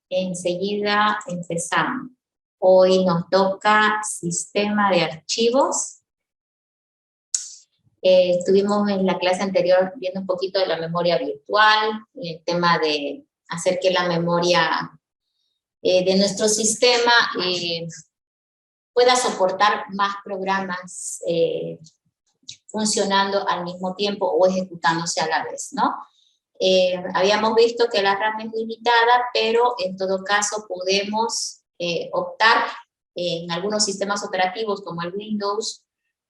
Enseguida empezamos. Hoy nos toca sistema de archivos. Estuvimos en la clase anterior viendo un poquito de la memoria virtual, el tema de hacer que la memoria de nuestro sistema pueda soportar más programas funcionando al mismo tiempo o ejecutándose a la vez, ¿no? Habíamos visto que la RAM es limitada, pero en todo caso podemos optar en algunos sistemas operativos como el Windows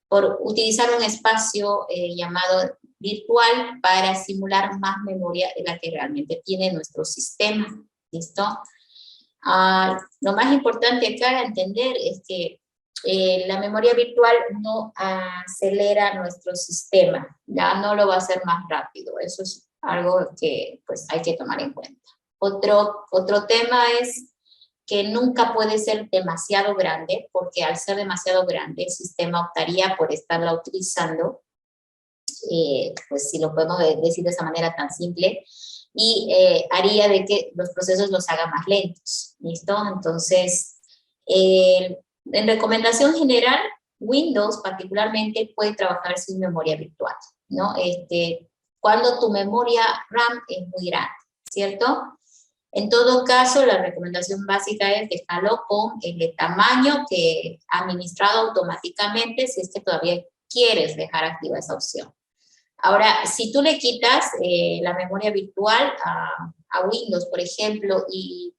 por utilizar un espacio llamado virtual para simular más memoria de la que realmente tiene nuestro sistema. ¿Listo? Lo más importante acá a entender es que la memoria virtual no acelera nuestro sistema, ya no lo va a hacer más rápido. Eso es algo que pues hay que tomar en cuenta. Otro tema es que nunca puede ser demasiado grande, porque al ser demasiado grande el sistema optaría por estarla utilizando, pues si lo podemos decir de esa manera tan simple, y haría de que los procesos los haga más lentos, ¿listo? Entonces, en recomendación general, Windows particularmente puede trabajar sin memoria virtual, ¿no? Cuando tu memoria RAM es muy grande, ¿cierto? En todo caso, la recomendación básica es dejarlo con el tamaño que administrado automáticamente si es que todavía quieres dejar activa esa opción. Ahora, si tú le quitas la memoria virtual a Windows, por ejemplo, y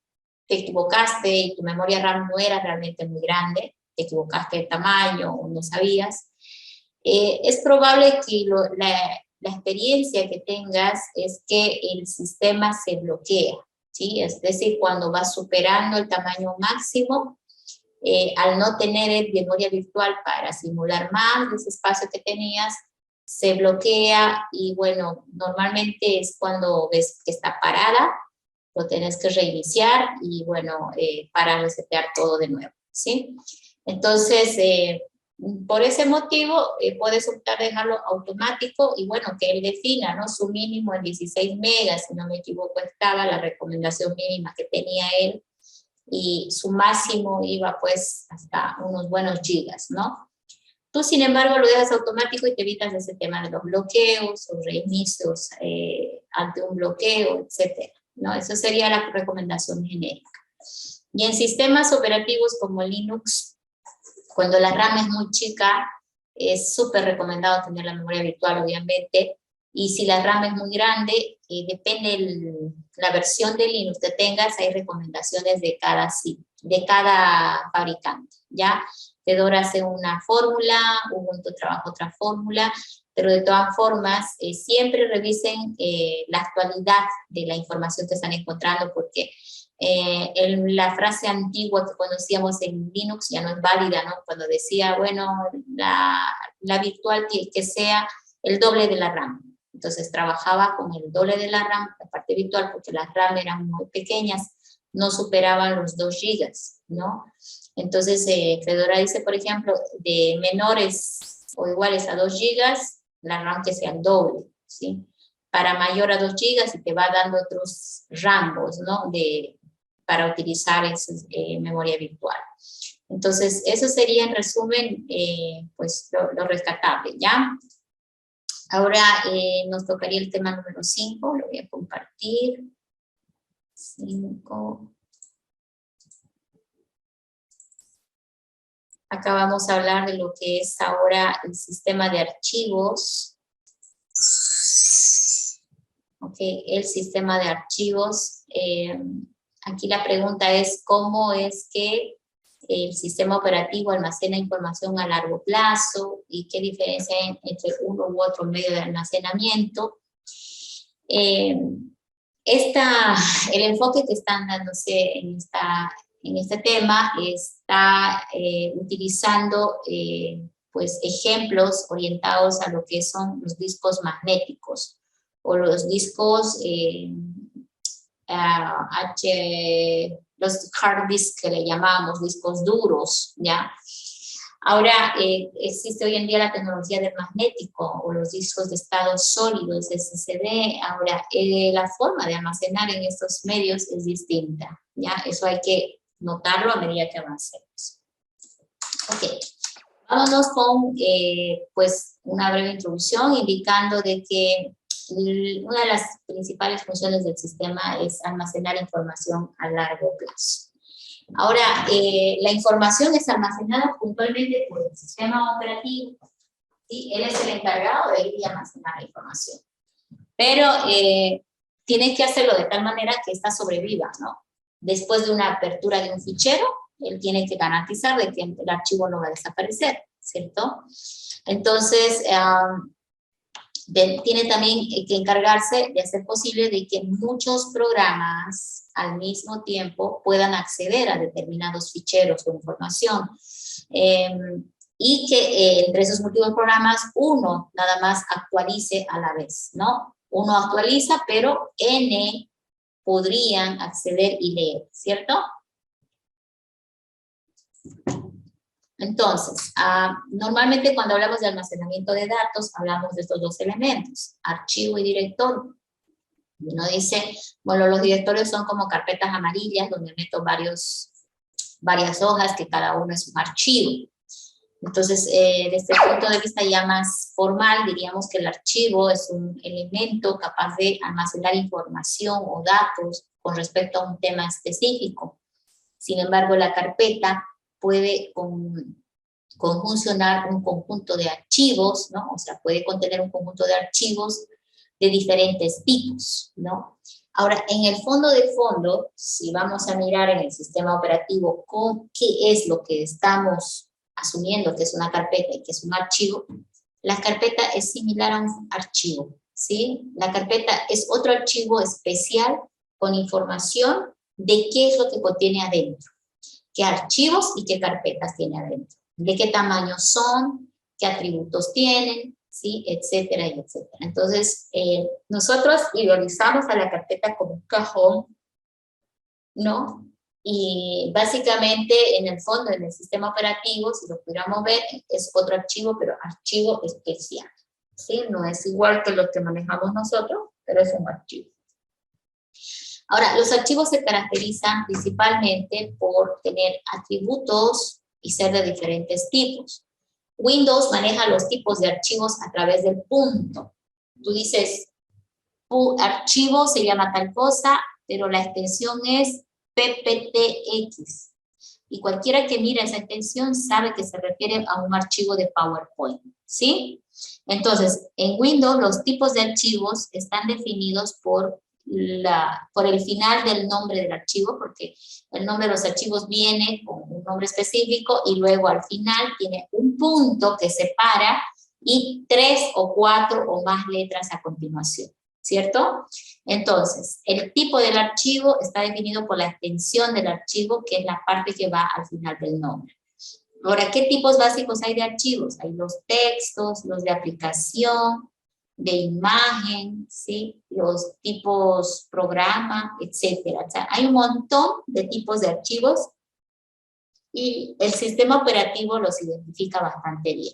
te equivocaste y tu memoria RAM no era realmente muy grande, te equivocaste de tamaño o no sabías, es probable que la experiencia que tengas es que el sistema se bloquea, ¿sí? Es decir, cuando vas superando el tamaño máximo, al no tener memoria virtual para simular más de ese espacio que tenías, se bloquea y bueno, normalmente es cuando ves que está parada, lo tienes que reiniciar y bueno, para resetear todo de nuevo, ¿sí? Entonces, por ese motivo, puedes optar a dejarlo automático y bueno, que él defina, ¿no? Su mínimo en 16 megas, si no me equivoco, estaba la recomendación mínima que tenía él, y su máximo iba pues hasta unos buenos gigas, ¿no? Tú, sin embargo, lo dejas automático y te evitas ese tema de los bloqueos o reinicios ante un bloqueo, etcétera, ¿no? Eso sería la recomendación genérica. Y en sistemas operativos como Linux, cuando la RAM es muy chica, es súper recomendado tener la memoria virtual, obviamente, y si la RAM es muy grande, depende la versión de Linux que tengas, hay recomendaciones de cada fabricante, ¿ya? Fedora hace una fórmula, Ubuntu trabaja otra fórmula, pero de todas formas, siempre revisen la actualidad de la información que están encontrando, porque la frase antigua que conocíamos en Linux ya no es válida, ¿no? Cuando decía, bueno, la virtual que sea el doble de la RAM. Entonces trabajaba con el doble de la RAM, la parte virtual, porque las RAM eran muy pequeñas, no superaban los 2 gigas, ¿no? Entonces, Fedora dice, por ejemplo, de menores o iguales a 2 gigas, la RAM que sea el doble, ¿sí? Para mayor a 2 gigas y te va dando otros rangos, ¿no? Para utilizar memoria virtual. Entonces, eso sería en resumen, pues lo rescatable, ¿ya? Ahora nos tocaría el tema número 5, lo voy a compartir. 5. Acá vamos a hablar de lo que es ahora el sistema de archivos. Ok, el sistema de archivos. Aquí la pregunta es cómo es que el sistema operativo almacena información a largo plazo y qué diferencia hay entre uno u otro medio de almacenamiento. El enfoque que están dándose en este tema está utilizando pues ejemplos orientados a lo que son los discos magnéticos o los discos los hard disks que le llamamos, discos duros, ¿ya? Ahora, existe hoy en día la tecnología del magnético o los discos de estado sólidos, SSD. Ahora, la forma de almacenar en estos medios es distinta, ¿ya? Eso hay que notarlo a medida que avancemos. Ok, vámonos con, pues, una breve introducción indicando de que una de las principales funciones del sistema es almacenar información a largo plazo. Ahora, la información es almacenada puntualmente por el sistema operativo, ¿sí? Él es el encargado de ir y almacenar la información. Pero tiene que hacerlo de tal manera que ésta sobreviva, ¿no? Después de una apertura de un fichero, él tiene que garantizar de que el archivo no va a desaparecer, ¿cierto? Entonces, tiene también que encargarse de hacer posible de que muchos programas al mismo tiempo puedan acceder a determinados ficheros o información. Y que entre esos múltiples programas uno nada más actualice a la vez, ¿no? Uno actualiza, pero N podrían acceder y leer, ¿cierto? Entonces, normalmente cuando hablamos de almacenamiento de datos, hablamos de estos dos elementos, archivo y directorio. Uno dice, bueno, los directorios son como carpetas amarillas donde meto varias hojas que cada uno es un archivo. Entonces, desde el punto de vista ya más formal, diríamos que el archivo es un elemento capaz de almacenar información o datos con respecto a un tema específico. Sin embargo, la carpeta puede conjuncionar un conjunto de archivos, ¿no? O sea, puede contener un conjunto de archivos de diferentes tipos, ¿no? Ahora, en el fondo de fondo, si vamos a mirar en el sistema operativo con qué es lo que estamos asumiendo que es una carpeta y que es un archivo, la carpeta es similar a un archivo, ¿sí? La carpeta es otro archivo especial con información de qué es lo que contiene adentro, qué archivos y qué carpetas tiene adentro, de qué tamaño son, qué atributos tienen, ¿sí? Etcétera y etcétera. Entonces, nosotros idealizamos a la carpeta como un cajón, ¿no? Y básicamente, en el fondo, en el sistema operativo, si lo pudiéramos ver, es otro archivo, pero archivo especial, ¿sí? No es igual que los que manejamos nosotros, pero es un archivo. Ahora, los archivos se caracterizan principalmente por tener atributos y ser de diferentes tipos. Windows maneja los tipos de archivos a través del punto. Tú dices, archivo se llama tal cosa, pero la extensión es PPTX. Y cualquiera que mire esa extensión sabe que se refiere a un archivo de PowerPoint, ¿sí? Entonces, en Windows los tipos de archivos están definidos por el final del nombre del archivo, porque el nombre de los archivos viene con un nombre específico y luego al final tiene un punto que separa y 3 o 4 o más letras a continuación, ¿cierto? Entonces, el tipo del archivo está definido por la extensión del archivo, que es la parte que va al final del nombre. Ahora, ¿qué tipos básicos hay de archivos? Hay los textos, los de aplicación, de imagen, ¿sí? Los tipos programa, etcétera. O sea, hay un montón de tipos de archivos y el sistema operativo los identifica bastante bien.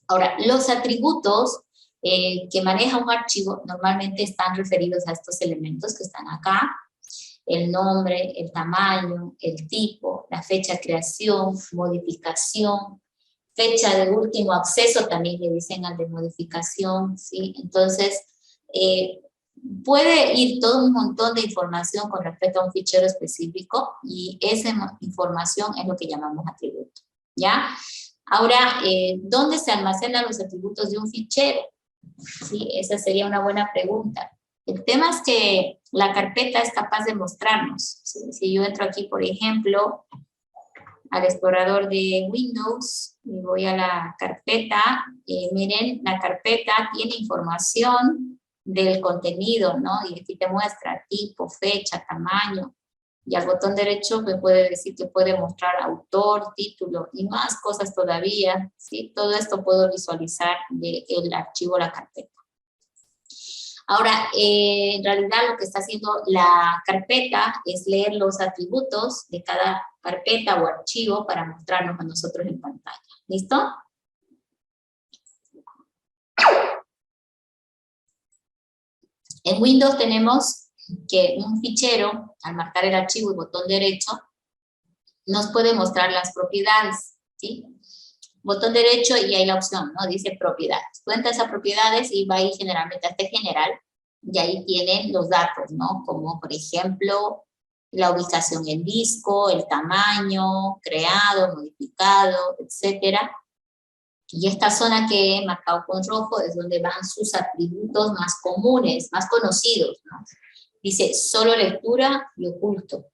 Ahora, los atributos que maneja un archivo normalmente están referidos a estos elementos que están acá: el nombre, el tamaño, el tipo, la fecha de creación, modificación, fecha de último acceso, también le dicen al de modificación, ¿sí? Entonces, puede ir todo un montón de información con respecto a un fichero específico y esa información es lo que llamamos atributo, ¿ya? Ahora, ¿dónde se almacenan los atributos de un fichero? Sí, esa sería una buena pregunta. El tema es que la carpeta es capaz de mostrarnos. ¿Sí? Si yo entro aquí, por ejemplo, al explorador de Windows y voy a la carpeta, miren, la carpeta tiene información del contenido, ¿no? Y aquí te muestra tipo, fecha, tamaño. Y al botón derecho me puede decir que puede mostrar autor, título y más cosas todavía, ¿sí? Todo esto puedo visualizar del archivo, la carpeta. Ahora, en realidad lo que está haciendo la carpeta es leer los atributos de cada carpeta o archivo para mostrarnos a nosotros en pantalla. ¿Listo? En Windows tenemos que un fichero, al marcar el archivo y botón derecho, nos puede mostrar las propiedades, ¿sí? Botón derecho y hay la opción, ¿no? Dice propiedades. Cuenta esas propiedades y va a ir generalmente a este general, y ahí tienen los datos, ¿no? Como, por ejemplo, la ubicación en disco, el tamaño, creado, modificado, etcétera. Y esta zona que he marcado con rojo es donde van sus atributos más comunes, más conocidos, ¿no? Dice solo lectura y oculto.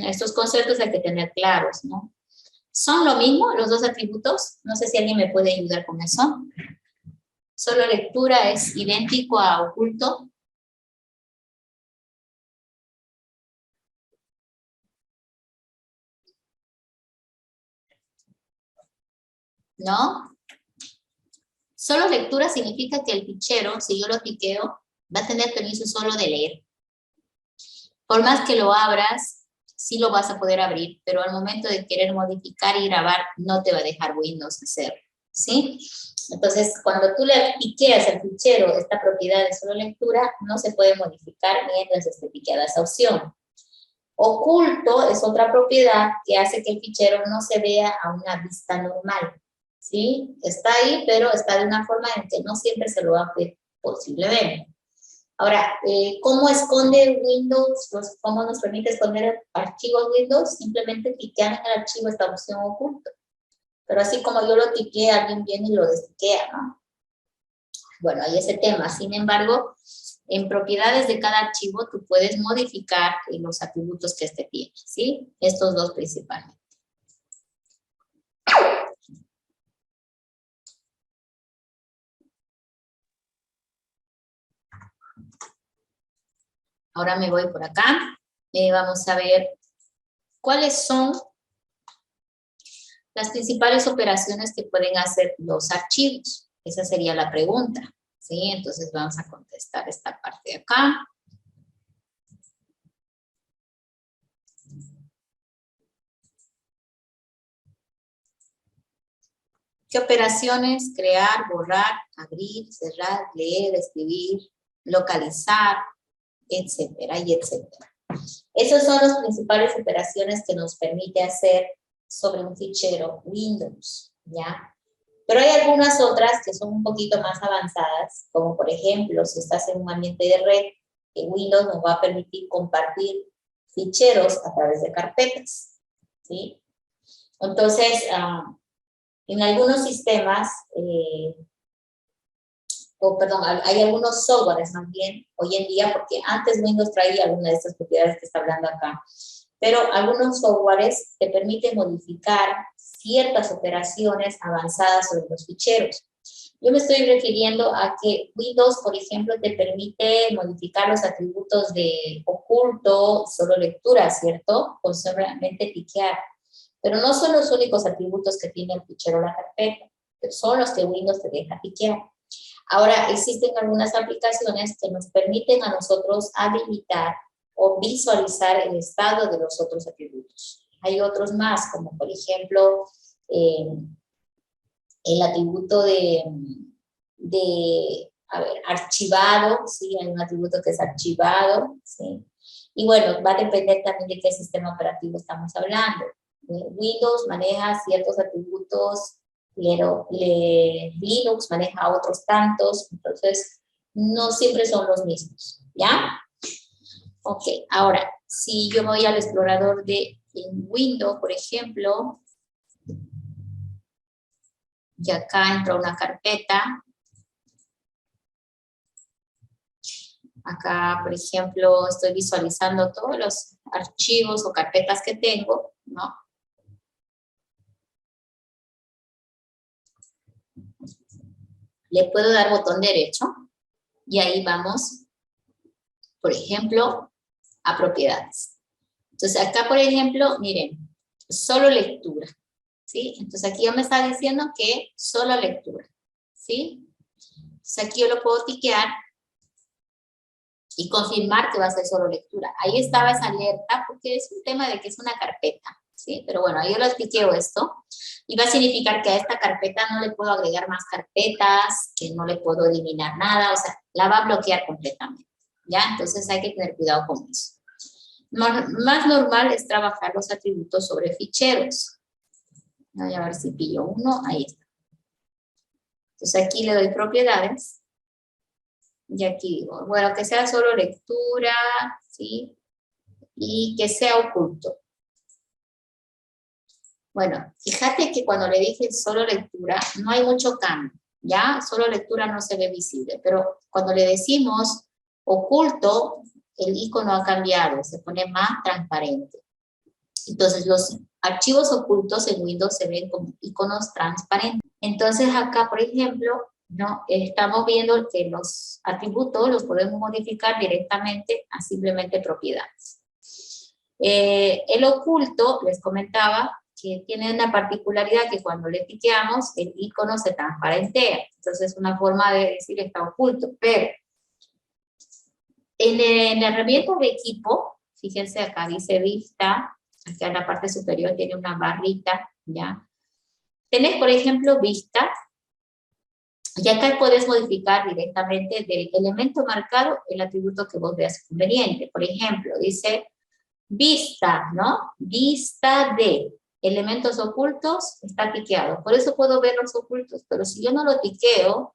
Estos conceptos hay que tener claros, ¿no? ¿Son lo mismo los dos atributos? No sé si alguien me puede ayudar con eso. ¿Solo lectura es idéntico a oculto? ¿No? Solo lectura significa que el fichero, si yo lo tiqueo, va a tener permiso solo de leer. Por más que lo abras, sí lo vas a poder abrir, pero al momento de querer modificar y grabar, no te va a dejar Windows hacerlo, ¿sí? Entonces, cuando tú le piqueas al fichero esta propiedad de solo lectura, no se puede modificar mientras esté piqueada esa opción. Oculto es otra propiedad que hace que el fichero no se vea a una vista normal, ¿sí? Está ahí, pero está de una forma en que no siempre se lo va a ver posiblemente. Ahora, ¿cómo esconde Windows? ¿Cómo nos permite esconder archivos Windows? Simplemente cliquean en el archivo esta opción oculto. Pero así como yo lo tiqué, alguien viene y lo destiquea, ¿no? Bueno, hay ese tema. Sin embargo, en propiedades de cada archivo tú puedes modificar los atributos que este tiene, ¿sí? Estos dos principalmente. Ahora me voy por acá. Vamos a ver cuáles son las principales operaciones que pueden hacer los archivos. Esa sería la pregunta, ¿sí? Entonces vamos a contestar esta parte de acá. ¿Qué operaciones? Crear, borrar, abrir, cerrar, leer, escribir, localizar, etcétera, y etcétera. Esas son las principales operaciones que nos permite hacer sobre un fichero Windows, ¿ya? Pero hay algunas otras que son un poquito más avanzadas, como por ejemplo, si estás en un ambiente de red, Windows nos va a permitir compartir ficheros a través de carpetas, ¿sí? Entonces, en algunos sistemas, hay algunos softwares más bien hoy en día, porque antes Windows traía alguna de estas propiedades que está hablando acá, pero algunos softwares te permiten modificar ciertas operaciones avanzadas sobre los ficheros. Yo me estoy refiriendo a que Windows, por ejemplo, te permite modificar los atributos de oculto, solo lectura, ¿cierto? Con solamente cliquear. Pero no son los únicos atributos que tiene el fichero o la carpeta, son los que Windows te deja cliquear. Ahora, existen algunas aplicaciones que nos permiten a nosotros habilitar o visualizar el estado de los otros atributos. Hay otros más, como por ejemplo, el atributo archivado, ¿sí? Hay un atributo que es archivado, ¿sí? Y bueno, va a depender también de qué sistema operativo estamos hablando. Windows maneja ciertos atributos, pero Linux maneja otros tantos, entonces no siempre son los mismos, ¿ya? Ok, ahora, si yo voy al explorador de Windows, por ejemplo, y acá entro a una carpeta, acá, por ejemplo, estoy visualizando todos los archivos o carpetas que tengo, ¿no? Le puedo dar botón derecho y ahí vamos, por ejemplo, a propiedades. Entonces acá, por ejemplo, miren, solo lectura, ¿sí? Entonces aquí ya me está diciendo que solo lectura, ¿sí? Entonces aquí yo lo puedo tiquear y confirmar que va a ser solo lectura. Ahí estaba esa alerta porque es un tema de que es una carpeta, ¿sí? ¿sí? Pero bueno, yo lo tiqueo esto, y va a significar que a esta carpeta no le puedo agregar más carpetas, que no le puedo eliminar nada, o sea, la va a bloquear completamente, ¿ya? Entonces hay que tener cuidado con eso. Más normal es trabajar los atributos sobre ficheros. Voy a ver si pillo uno, ahí está. Entonces aquí le doy propiedades, y aquí digo, bueno, que sea solo lectura, ¿sí? Y que sea oculto. Bueno, fíjate que cuando le dije solo lectura, no hay mucho cambio, ¿ya? Solo lectura no se ve visible, pero cuando le decimos oculto, el icono ha cambiado, se pone más transparente. Entonces, los archivos ocultos en Windows se ven como iconos transparentes. Entonces, acá, por ejemplo, ¿no? Estamos viendo que los atributos los podemos modificar directamente a simplemente propiedades. El oculto, les comentaba, que tiene una particularidad que cuando le piqueamos, el icono se transparentea. Entonces, es una forma de decir está oculto. Pero en la herramienta de equipo, fíjense acá dice vista, acá en la parte superior tiene una barrita, ¿ya? Tenés, por ejemplo, vista, y acá puedes modificar directamente del elemento marcado el atributo que vos veas conveniente. Por ejemplo, dice vista, ¿no? Vista de elementos ocultos está tiqueado. Por eso puedo ver los ocultos, pero si yo no lo tiqueo,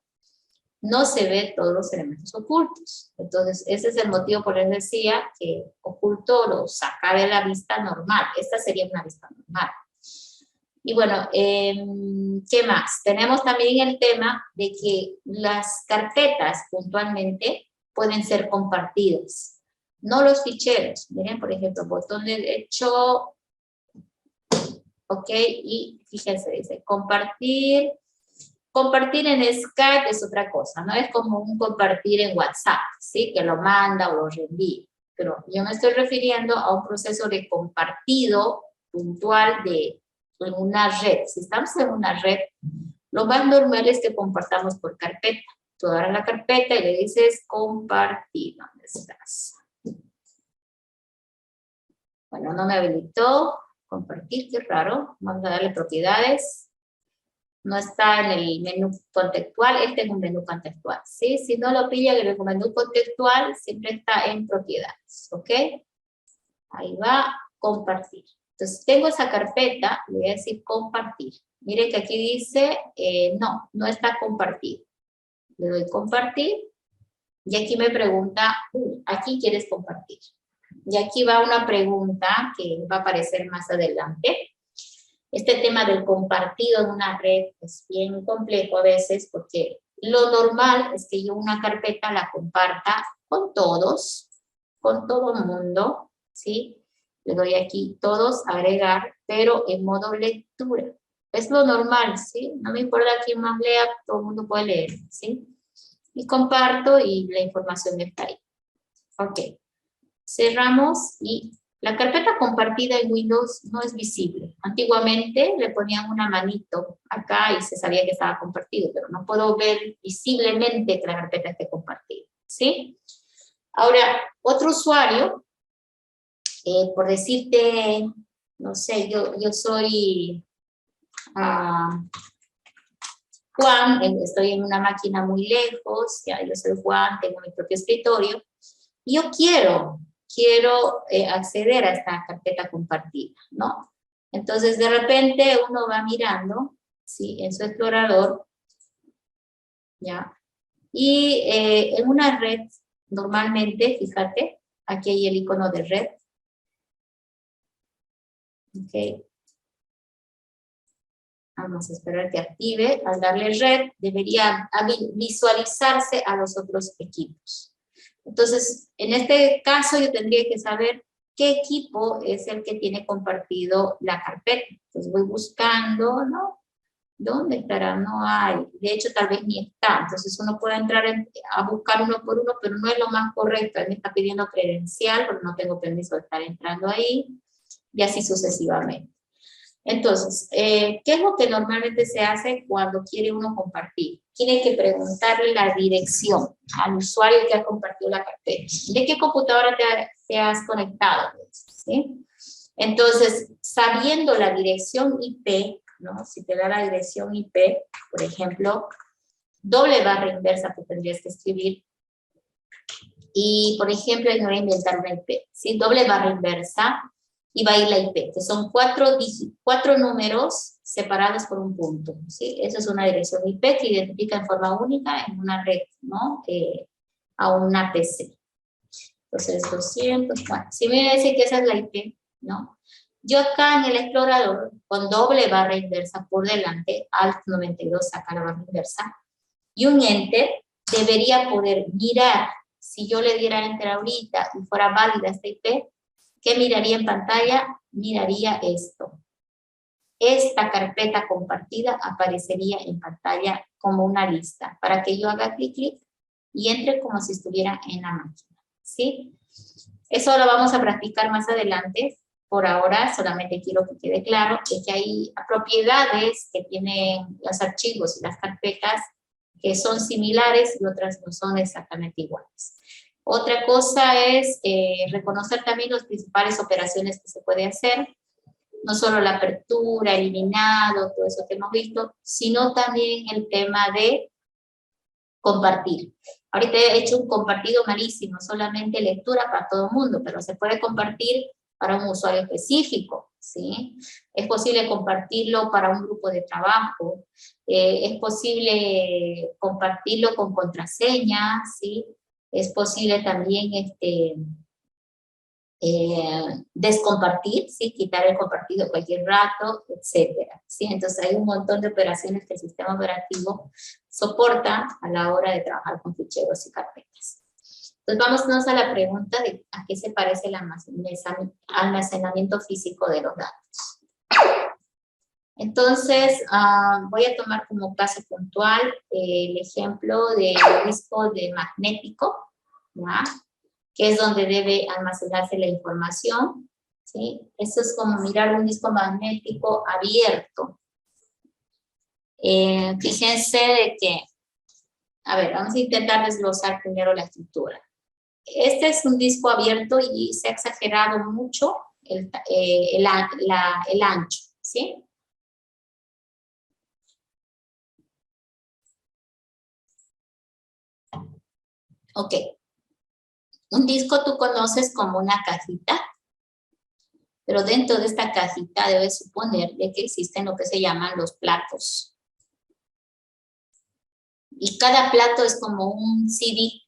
no se ve todos los elementos ocultos. Entonces, ese es el motivo por el que decía que oculto lo saca de la vista normal. Esta sería una vista normal. Y bueno, ¿qué más? Tenemos también el tema de que las carpetas puntualmente pueden ser compartidas, no los ficheros. Miren, por ejemplo, botón derecho, ok, y fíjense, dice compartir. Compartir en Skype es otra cosa, no es como un compartir en WhatsApp, ¿sí? Que lo manda o lo reenvía. Pero yo me estoy refiriendo a un proceso de compartido puntual en una red. Si estamos en una red, lo más normal es que compartamos por carpeta. Tú agarras la carpeta y le dices compartir. ¿Dónde estás? Bueno, no me habilitó. Compartir, qué raro. Vamos a darle propiedades. No está en el menú contextual, este es un menú contextual, ¿sí? Si no lo pilla en el menú contextual, siempre está en propiedades, ¿ok? Ahí va, compartir. Entonces, tengo esa carpeta, le voy a decir compartir. Miren que aquí dice, no está compartido. Le doy compartir, y aquí me pregunta, ¿aquí quieres compartir? Y aquí va una pregunta que va a aparecer más adelante. Este tema del compartido en una red es bien complejo a veces porque lo normal es que yo una carpeta la comparta con todos, con todo el mundo, ¿sí? Le doy aquí todos, agregar, pero en modo lectura. Es lo normal, ¿sí? No me importa quién más lea, todo el mundo puede leer, ¿sí? Y comparto y la información está ahí. Ok. Cerramos y la carpeta compartida en Windows no es visible. Antiguamente le ponían una manito acá y se sabía que estaba compartido, pero no puedo ver visiblemente que la carpeta esté compartida, ¿sí? Ahora, otro usuario, por decirte, no sé, yo soy Juan, estoy en una máquina muy lejos, ya yo soy Juan, tengo mi propio escritorio, y yo quiero acceder a esta carpeta compartida, ¿no? Entonces, de repente, uno va mirando, ¿sí? En su explorador, ¿ya? Y en una red, normalmente, fíjate, aquí hay el icono de red. Ok. Vamos a esperar que active. Al darle red, debería visualizarse a los otros equipos. Entonces, en este caso yo tendría que saber qué equipo es el que tiene compartido la carpeta. Entonces voy buscando, ¿no? ¿Dónde estará? No hay. De hecho, tal vez ni está. Entonces uno puede entrar a buscar uno por uno, pero no es lo más correcto. Él me está pidiendo credencial, porque no tengo permiso de estar entrando ahí, y así sucesivamente. Entonces, ¿qué es lo que normalmente se hace cuando quiere uno compartir? Tiene que preguntarle la dirección al usuario que ha compartido la carpeta. ¿De qué computadora te has conectado? ¿Sí? Entonces, sabiendo la dirección IP, ¿no? Si te da la dirección IP, por ejemplo, doble barra inversa que tendrías que escribir. Y, por ejemplo, yo voy a inventar una IP, ¿sí? Doble barra inversa y va a ir la IP, que son cuatro números separados por un punto, ¿sí? Esa es una dirección IP que identifica en forma única en una red, ¿no? A una PC. Entonces, 200, bueno, si me dice que esa es la IP, ¿no? Yo acá en el explorador, con doble barra inversa por delante, Alt 92, saca la barra inversa, y un Enter, debería poder mirar. Si yo le diera Enter ahorita y fuera válida esta IP, ¿qué miraría en pantalla? Miraría esto. Esta carpeta compartida aparecería en pantalla como una lista, para que yo haga clic y entre como si estuviera en la máquina, ¿sí? Eso lo vamos a practicar más adelante. Por ahora solamente quiero que quede claro que hay propiedades que tienen los archivos y las carpetas que son similares y otras no son exactamente iguales. Otra cosa es reconocer también las principales operaciones que se puede hacer, no solo la apertura, eliminado, todo eso que hemos visto, sino también el tema de compartir. Ahorita he hecho un compartido malísimo, solamente lectura para todo el mundo, pero se puede compartir para un usuario específico, ¿sí? Es posible compartirlo para un grupo de trabajo, es posible compartirlo con contraseña, ¿sí? Es posible también descompartir, ¿sí? Quitar el compartido cualquier rato, etcétera, ¿sí? Entonces hay un montón de operaciones que el sistema operativo soporta a la hora de trabajar con ficheros y carpetas. Entonces vámonos a la pregunta de a qué se parece el almacenamiento físico de los datos. Entonces, voy a tomar como caso puntual el ejemplo del disco de magnético, ¿ya? Que es donde debe almacenarse la información, ¿sí? Eso es como mirar un disco magnético abierto. Fíjense de que, a ver, vamos a intentar desglosar primero la estructura. Este es un disco abierto y se ha exagerado mucho el ancho, ¿sí? Ok. Un disco tú conoces como una cajita, pero dentro de esta cajita debes suponer de que existen lo que se llaman los platos. Y cada plato es como un CD.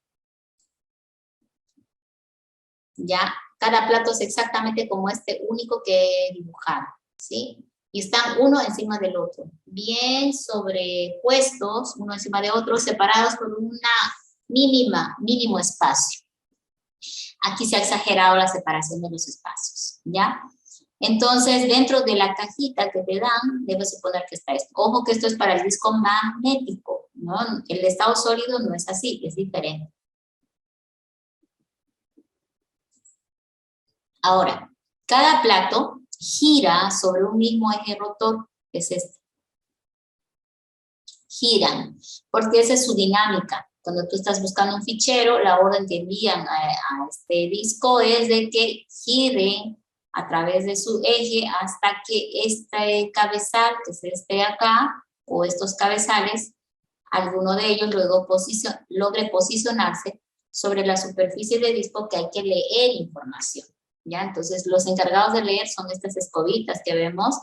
Ya, cada plato es exactamente como este único que he dibujado, ¿sí? Y están uno encima del otro, bien sobrepuestos, uno encima de otro, separados por una mínimo espacio. Aquí se ha exagerado la separación de los espacios, ¿ya? Entonces, dentro de la cajita que te dan, debes suponer que está esto. Ojo que esto es para el disco magnético, ¿no? El estado sólido no es así, es diferente. Ahora, cada plato gira sobre un mismo eje rotor, que es este. Giran, porque esa es su dinámica. Cuando tú estás buscando un fichero, la orden que envían a este disco es de que gire a través de su eje hasta que este cabezal, que es este de acá, o estos cabezales, alguno de ellos luego logre posicionarse sobre la superficie del disco que hay que leer información, ¿ya? Entonces, los encargados de leer son estas escobitas que vemos,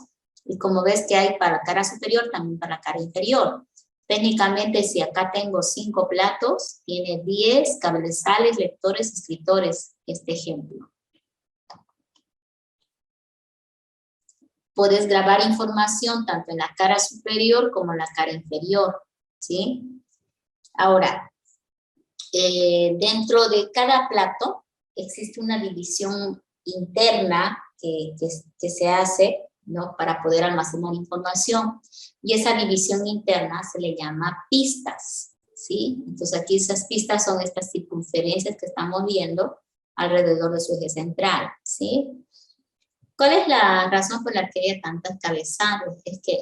y como ves que hay para cara superior, también para cara inferior. Técnicamente, si acá tengo 5 platos, tiene 10 cabezales, lectores, escritores, este ejemplo. Puedes grabar información tanto en la cara superior como en la cara inferior, ¿sí? Ahora, dentro de cada plato existe una división interna que se hace, ¿no? Para poder almacenar información, y esa división interna se le llama pistas, ¿sí? Entonces aquí esas pistas son estas circunferencias que estamos viendo alrededor de su eje central, ¿sí? ¿Cuál es la razón por la que hay tantas cabezales? Es que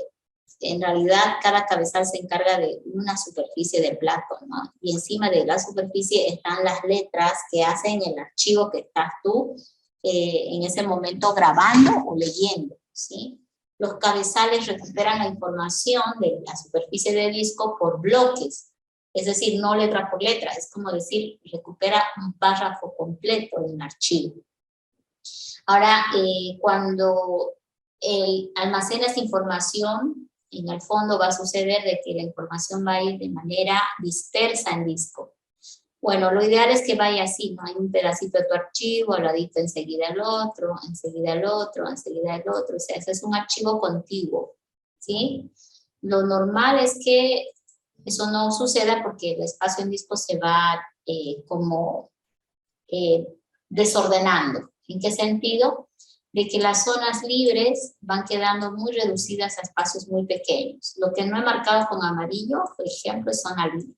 en realidad cada cabezal se encarga de una superficie del plato, ¿no? Y encima de la superficie están las letras que hacen el archivo que estás tú en ese momento grabando o leyendo, ¿sí? Los cabezales recuperan la información de la superficie del disco por bloques, es decir, no letra por letra, es como decir, recupera un párrafo completo de un archivo. Ahora, cuando almacenas información, en el fondo va a suceder de que la información va a ir de manera dispersa en disco. Bueno, lo ideal es que vaya así, ¿no? Hay un pedacito de tu archivo, al ladito enseguida el otro, enseguida el otro, enseguida el otro, o sea, ese es un archivo contiguo, ¿sí? Lo normal es que eso no suceda porque el espacio en disco se va como desordenando. ¿En qué sentido? De que las zonas libres van quedando muy reducidas a espacios muy pequeños. Lo que no he marcado con amarillo, por ejemplo, es zona libre,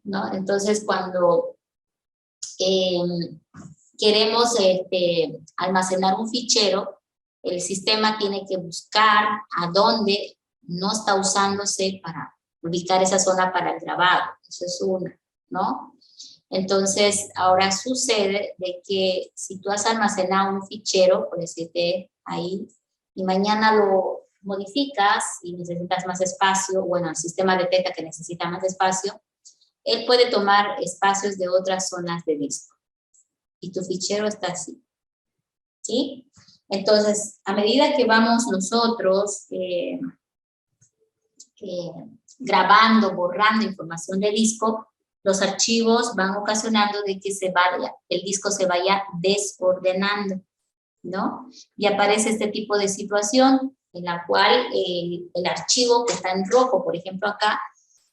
¿no? Entonces, cuando queremos almacenar un fichero, el sistema tiene que buscar a dónde no está usándose para ubicar esa zona para el grabado. Eso es una, ¿no? Entonces, ahora sucede de que si tú has almacenado un fichero, por decirte ahí, y mañana lo modificas y necesitas más espacio, bueno, el sistema detecta que necesita más espacio, él puede tomar espacios de otras zonas de disco. Y tu fichero está así, ¿sí? Entonces, a medida que vamos nosotros grabando, borrando información de disco, los archivos van ocasionando de que el disco se vaya desordenando, ¿no? Y aparece este tipo de situación en la cual el archivo que está en rojo, por ejemplo acá,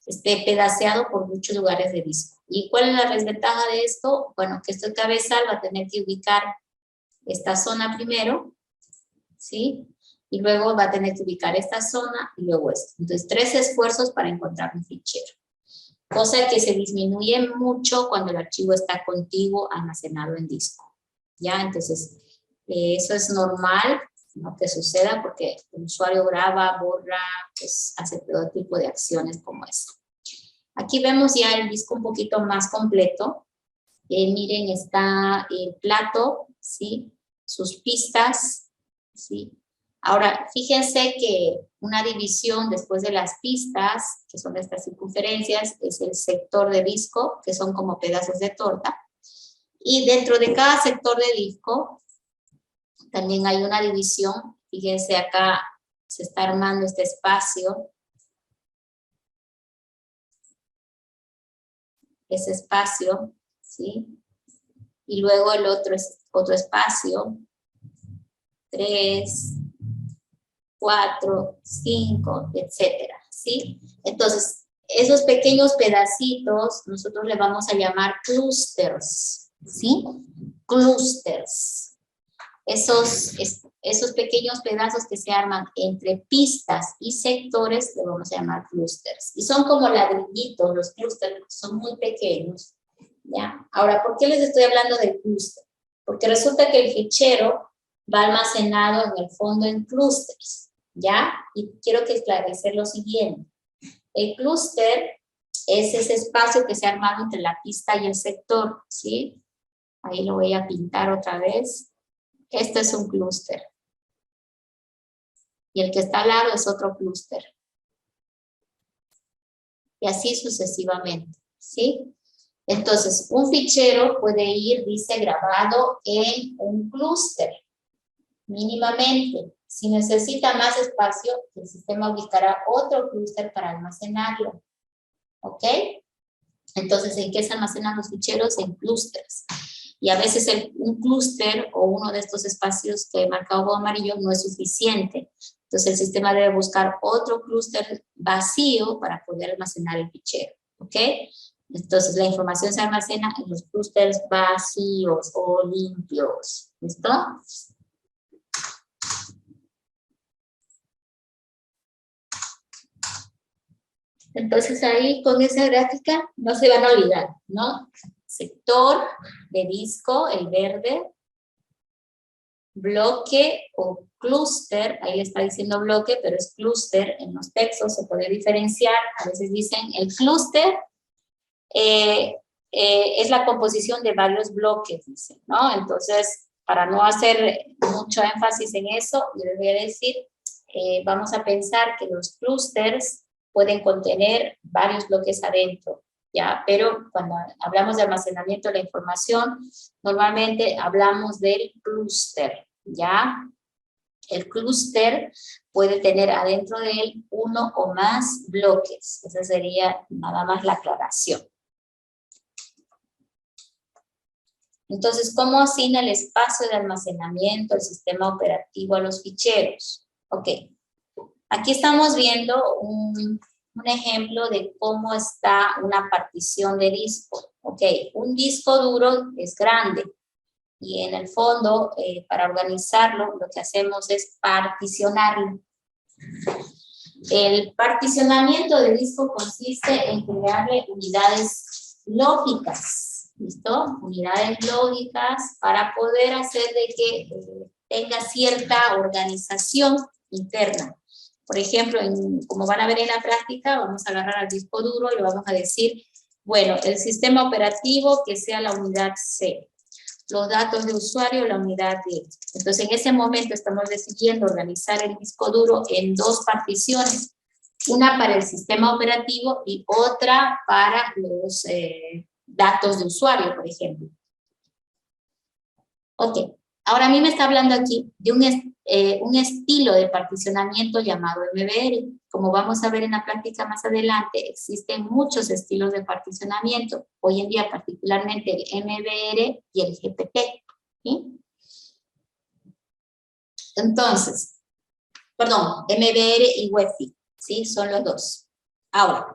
esté pedaceado por muchos lugares de disco. ¿Y cuál es la desventaja de esto? Bueno, que este cabezal va a tener que ubicar esta zona primero, ¿sí? Y luego va a tener que ubicar esta zona y luego esto. Entonces, 3 esfuerzos para encontrar un fichero. Cosa que se disminuye mucho cuando el archivo está contiguo almacenado en disco. ¿Ya? Entonces, eso es normal, ¿no? Que suceda porque el usuario graba, borra, pues hace todo tipo de acciones como esta. Aquí vemos ya el disco un poquito más completo. Miren, está el plato, ¿sí? Sus pistas, ¿sí? Ahora, fíjense que una división después de las pistas, que son estas circunferencias, es el sector de disco, que son como pedazos de torta. Y dentro de cada sector de disco, también hay una división. Fíjense acá, se está armando este espacio. Ese espacio, ¿sí? Y luego el otro es otro espacio. 3, 4, 5, etcétera, ¿sí? Entonces, esos pequeños pedacitos nosotros le vamos a llamar clústeres, ¿sí? Clústeres. Esos pequeños pedazos que se arman entre pistas y sectores le vamos a llamar clústeres. Y son como ladrillitos, los clústeres son muy pequeños, ¿ya? Ahora, ¿por qué les estoy hablando del clúster? Porque resulta que el fichero va almacenado en el fondo en clústeres, ¿ya? Y quiero que esclarecer lo siguiente. El clúster es ese espacio que se ha armado entre la pista y el sector, ¿sí? Ahí lo voy a pintar otra vez. Este es un clúster. Y el que está al lado es otro clúster. Y así sucesivamente, ¿sí? Entonces, un fichero puede ir, dice, grabado en un clúster, mínimamente. Si necesita más espacio, el sistema ubicará otro clúster para almacenarlo. ¿Ok? Entonces, ¿en qué se almacenan los ficheros? En clústeres. Y a veces un clúster o uno de estos espacios que he marcado con amarillo no es suficiente. Entonces, el sistema debe buscar otro clúster vacío para poder almacenar el fichero. ¿Ok? Entonces, la información se almacena en los clústeres vacíos o limpios. ¿Listo? Entonces ahí con esa gráfica no se van a olvidar, ¿no? Sector de disco, el verde, bloque o clúster, ahí está diciendo bloque, pero es clúster, en los textos se puede diferenciar, a veces dicen el clúster es la composición de varios bloques, dice, ¿no? Entonces, para no hacer mucho énfasis en eso, yo les voy a decir, vamos a pensar que los clústeres pueden contener varios bloques adentro, ¿ya? Pero cuando hablamos de almacenamiento de la información, normalmente hablamos del clúster, ¿ya? El clúster puede tener adentro de él uno o más bloques. Esa sería nada más la aclaración. Entonces, ¿cómo asigna el espacio de almacenamiento el sistema operativo a los ficheros? Ok, aquí estamos viendo un ejemplo de cómo está una partición de disco. Ok, un disco duro es grande y en el fondo, para organizarlo, lo que hacemos es particionarlo. El particionamiento de disco consiste en crearle unidades lógicas, ¿listo? Unidades lógicas para poder hacer de que tenga cierta organización interna. Por ejemplo, como van a ver en la práctica, vamos a agarrar al disco duro y le vamos a decir, bueno, el sistema operativo que sea la unidad C, los datos de usuario, la unidad D. Entonces, en ese momento estamos decidiendo organizar el disco duro en dos particiones, una para el sistema operativo y otra para los datos de usuario, por ejemplo. Ok, ahora a mí me está hablando aquí de un estilo de particionamiento llamado MBR. Como vamos a ver en la práctica más adelante, existen muchos estilos de particionamiento. Hoy en día, particularmente el MBR y el GPT. ¿Sí? Entonces, perdón, MBR y UEFI, ¿sí? Son los dos. Ahora,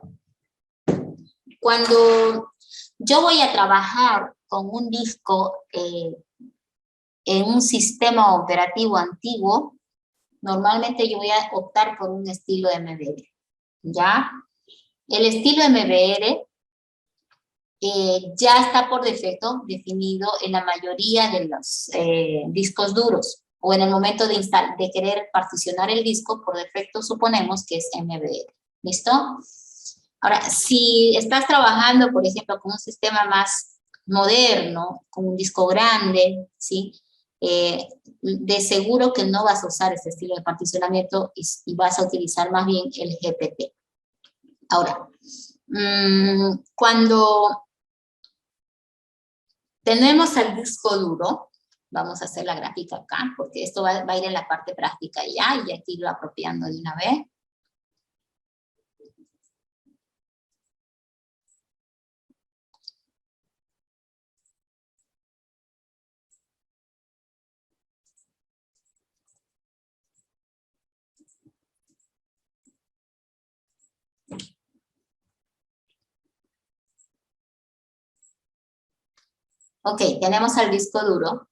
cuando yo voy a trabajar con un disco en un sistema operativo antiguo, normalmente yo voy a optar por un estilo MBR, ¿ya? El estilo MBR ya está por defecto definido en la mayoría de los discos duros, o en el momento de querer particionar el disco, por defecto suponemos que es MBR, ¿listo? Ahora, si estás trabajando, por ejemplo, con un sistema más moderno, con un disco grande, ¿sí? De seguro que no vas a usar este estilo de particionamiento y vas a utilizar más bien el GPT. Ahora, cuando tenemos el disco duro, vamos a hacer la gráfica acá, porque esto va a ir en la parte práctica ya, y aquí lo apropiando de una vez. Ok, tenemos el disco duro.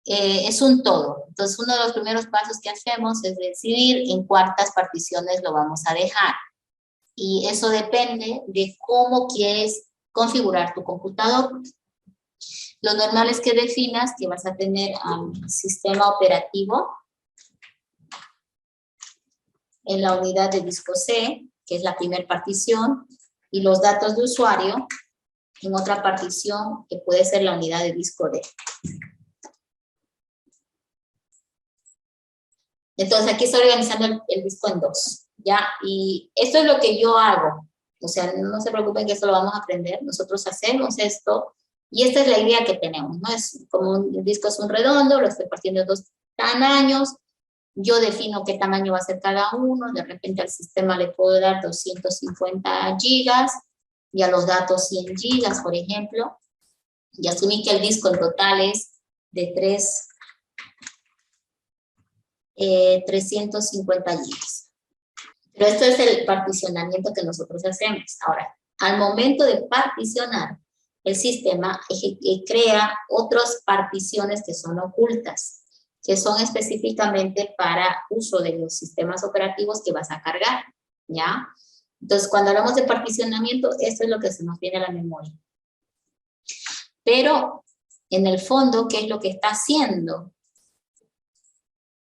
Es un todo. Entonces, uno de los primeros pasos que hacemos es decidir en cuántas particiones lo vamos a dejar. Y eso depende de cómo quieres configurar tu computador. Lo normal es que definas que vas a tener un sistema operativo en la unidad de disco C, que es la primera partición, y los datos de usuario en otra partición, que puede ser la unidad de disco D. Entonces, aquí estoy organizando el disco en dos, ¿ya? Y esto es lo que yo hago. O sea, no se preocupen que esto lo vamos a aprender. Nosotros hacemos esto, y esta es la idea que tenemos, ¿no? Es como el disco es un redondo, lo estoy partiendo en dos tamaños. Yo defino qué tamaño va a ser cada uno. De repente al sistema le puedo dar 250 gigas, y a los datos 100 gigas, por ejemplo. Y asumí que el disco en total es de 350 gigas. Pero esto es el particionamiento que nosotros hacemos. Ahora, al momento de particionar, el sistema crea otras particiones que son ocultas, que son específicamente para uso de los sistemas operativos que vas a cargar, ¿ya? Entonces, cuando hablamos de particionamiento, esto es lo que se nos viene a la memoria. Pero, en el fondo, ¿qué es lo que está haciendo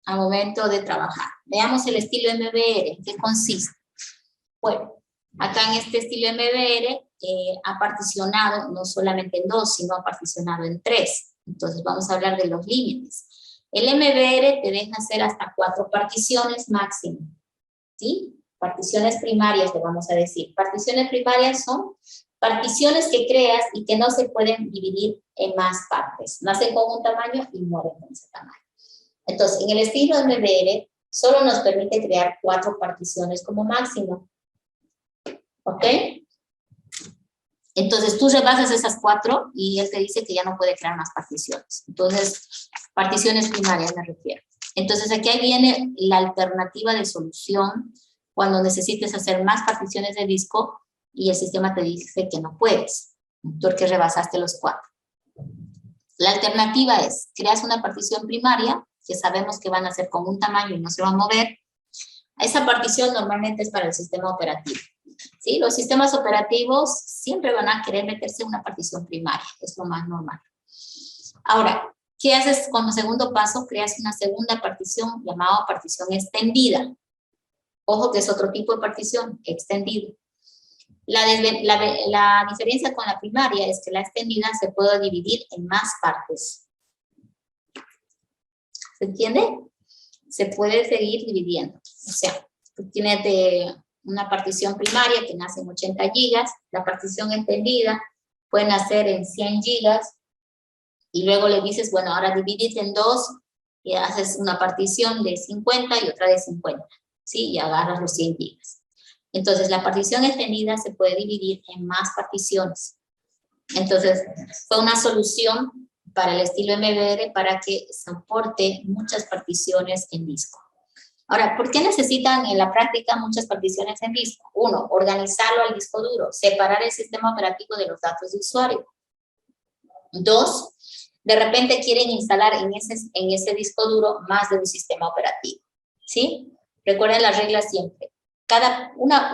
al momento de trabajar? Veamos el estilo MBR, ¿en qué consiste? Bueno, acá en este estilo MBR ha particionado no solamente en 2, sino ha particionado en 3. Entonces vamos a hablar de los límites. El MBR te deja hacer hasta 4 particiones máximo, ¿sí? Particiones primarias, le vamos a decir. Particiones primarias son particiones que creas y que no se pueden dividir en más partes. Nacen con un tamaño y mueren con ese tamaño. Entonces, en el estilo MBR, solo nos permite crear 4 particiones como máximo. ¿Ok? Entonces, tú rebasas esas 4 y él te dice que ya no puede crear más particiones. Entonces, particiones primarias me refiero. Entonces, aquí viene la alternativa de solución cuando necesites hacer más particiones de disco y el sistema te dice que no puedes, porque rebasaste los 4. La alternativa es, creas una partición primaria, que sabemos que van a ser con un tamaño y no se va a mover. Esa partición normalmente es para el sistema operativo. ¿Sí? Los sistemas operativos siempre van a querer meterse en una partición primaria, es lo más normal. Ahora, ¿qué haces como segundo paso? Creas una segunda partición llamada partición extendida. Ojo que es otro tipo de partición, extendida. La diferencia con la primaria es que la extendida se puede dividir en más partes. ¿Se entiende? Se puede seguir dividiendo. O sea, tú tienes una partición primaria que nace en 80 gigas, la partición extendida puede nacer en 100 gigas, y luego le dices, bueno, ahora divídete en 2 y haces una partición de 50 y otra de 50, ¿sí? Y agarras los 100 gigas. Entonces, la partición extendida se puede dividir en más particiones. Entonces, fue una solución para el estilo MBR para que soporte muchas particiones en disco. Ahora, ¿por qué necesitan en la práctica muchas particiones en disco? 1, organizarlo al disco duro, separar el sistema operativo de los datos de usuario. 2, de repente quieren instalar en ese disco duro más de un sistema operativo, ¿sí? Recuerden las reglas siempre.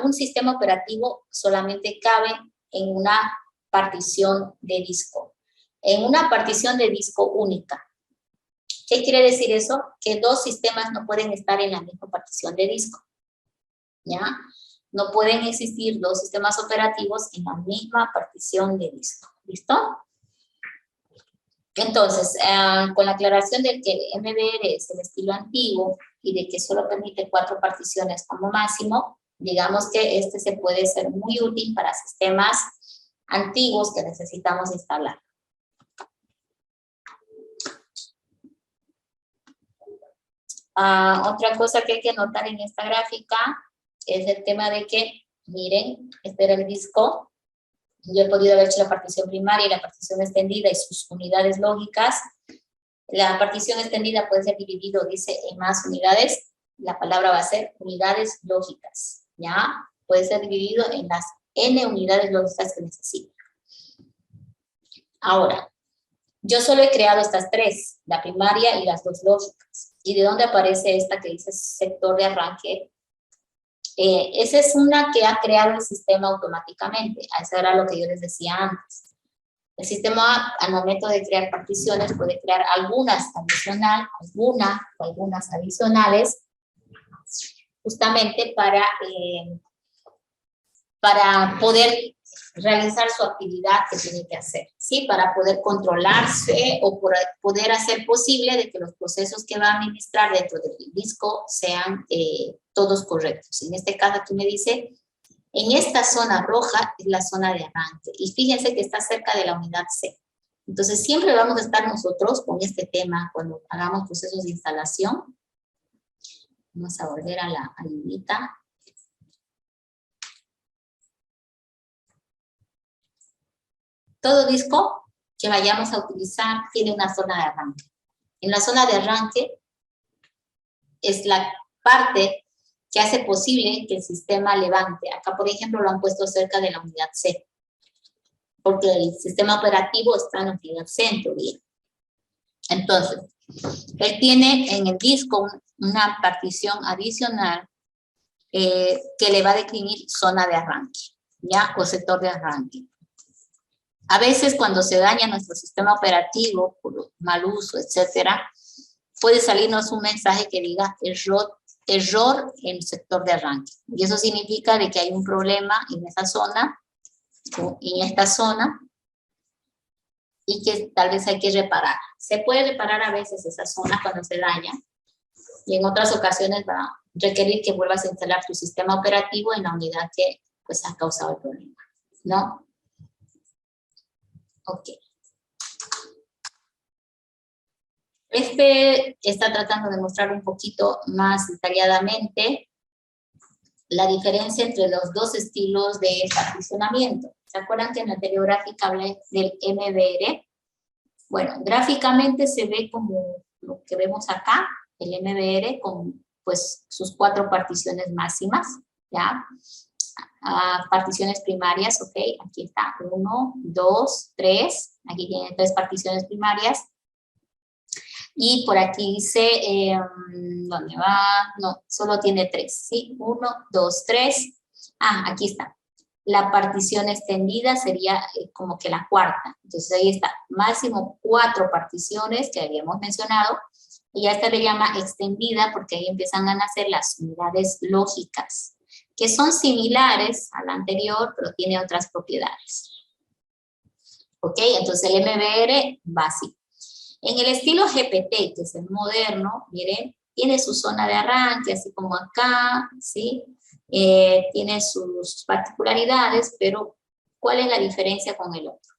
Un sistema operativo solamente cabe en una partición de disco, en una partición de disco única. ¿Qué quiere decir eso? Que 2 sistemas no pueden estar en la misma partición de disco, ¿ya? No pueden existir 2 sistemas operativos en la misma partición de disco, ¿listo? Entonces, con la aclaración de que el MBR es el estilo antiguo y de que solo permite 4 particiones como máximo, digamos que este se puede ser muy útil para sistemas antiguos que necesitamos instalar. Otra cosa que hay que notar en esta gráfica es el tema de que, miren, este era el disco. Yo he podido haber hecho la partición primaria y la partición extendida y sus unidades lógicas. La partición extendida puede ser dividido, dice, en más unidades. La palabra va a ser unidades lógicas, ¿ya? Puede ser dividido en las n unidades lógicas que necesita. Ahora, yo solo he creado estas 3, la primaria y las 2 lógicas. ¿Y de dónde aparece esta que dice sector de arranque? Esa es una que ha creado el sistema automáticamente. Eso era lo que yo les decía antes. El sistema, al momento de crear particiones, puede crear algunas adicionales, justamente para poder realizar su actividad que tiene que hacer, ¿sí? Para poder controlarse o poder hacer posible de que los procesos que va a administrar dentro del disco sean todos correctos. En este caso aquí me dice, en esta zona roja es la zona de arranque y fíjense que está cerca de la unidad C. Entonces siempre vamos a estar nosotros con este tema cuando hagamos procesos de instalación. Vamos a volver a la ayudita. Todo disco que vayamos a utilizar tiene una zona de arranque. En la zona de arranque es la parte que hace posible que el sistema levante. Acá, por ejemplo, lo han puesto cerca de la unidad C, porque el sistema operativo está en la unidad C en teoría. Entonces, él tiene en el disco una partición adicional que le va a definir zona de arranque, ¿ya? O sector de arranque. A veces cuando se daña nuestro sistema operativo por mal uso, etcétera, puede salirnos un mensaje que diga error en el sector de arranque. Y eso significa de que hay un problema en esa zona en esta zona y que tal vez hay que reparar. Se puede reparar a veces esa zona cuando se daña y en otras ocasiones va a requerir que vuelvas a instalar tu sistema operativo en la unidad que pues ha causado el problema, ¿no? Ok. Este está tratando de mostrar un poquito más detalladamente la diferencia entre los dos estilos de particionamiento. ¿Se acuerdan que en la anterior gráfica hablé del MBR? Bueno, gráficamente se ve como lo que vemos acá, el MBR con pues sus 4 particiones máximas, ¿ya? Particiones primarias, ok, aquí está, 1, 2, 3, aquí tiene 3 particiones primarias. Y por aquí dice, ¿dónde va? No, solo tiene 3, ¿sí? 1, 2, 3. Aquí está. La partición extendida sería como que la cuarta. Entonces ahí está, máximo 4 particiones que habíamos mencionado. Y a esta le llama extendida porque ahí empiezan a nacer las unidades lógicas, que son similares a la anterior, pero tiene otras propiedades. ¿Ok? Entonces el MBR va así. En el estilo GPT, que es el moderno, miren, tiene su zona de arranque, así como acá, ¿sí? Tiene sus particularidades, pero ¿cuál es la diferencia con el otro?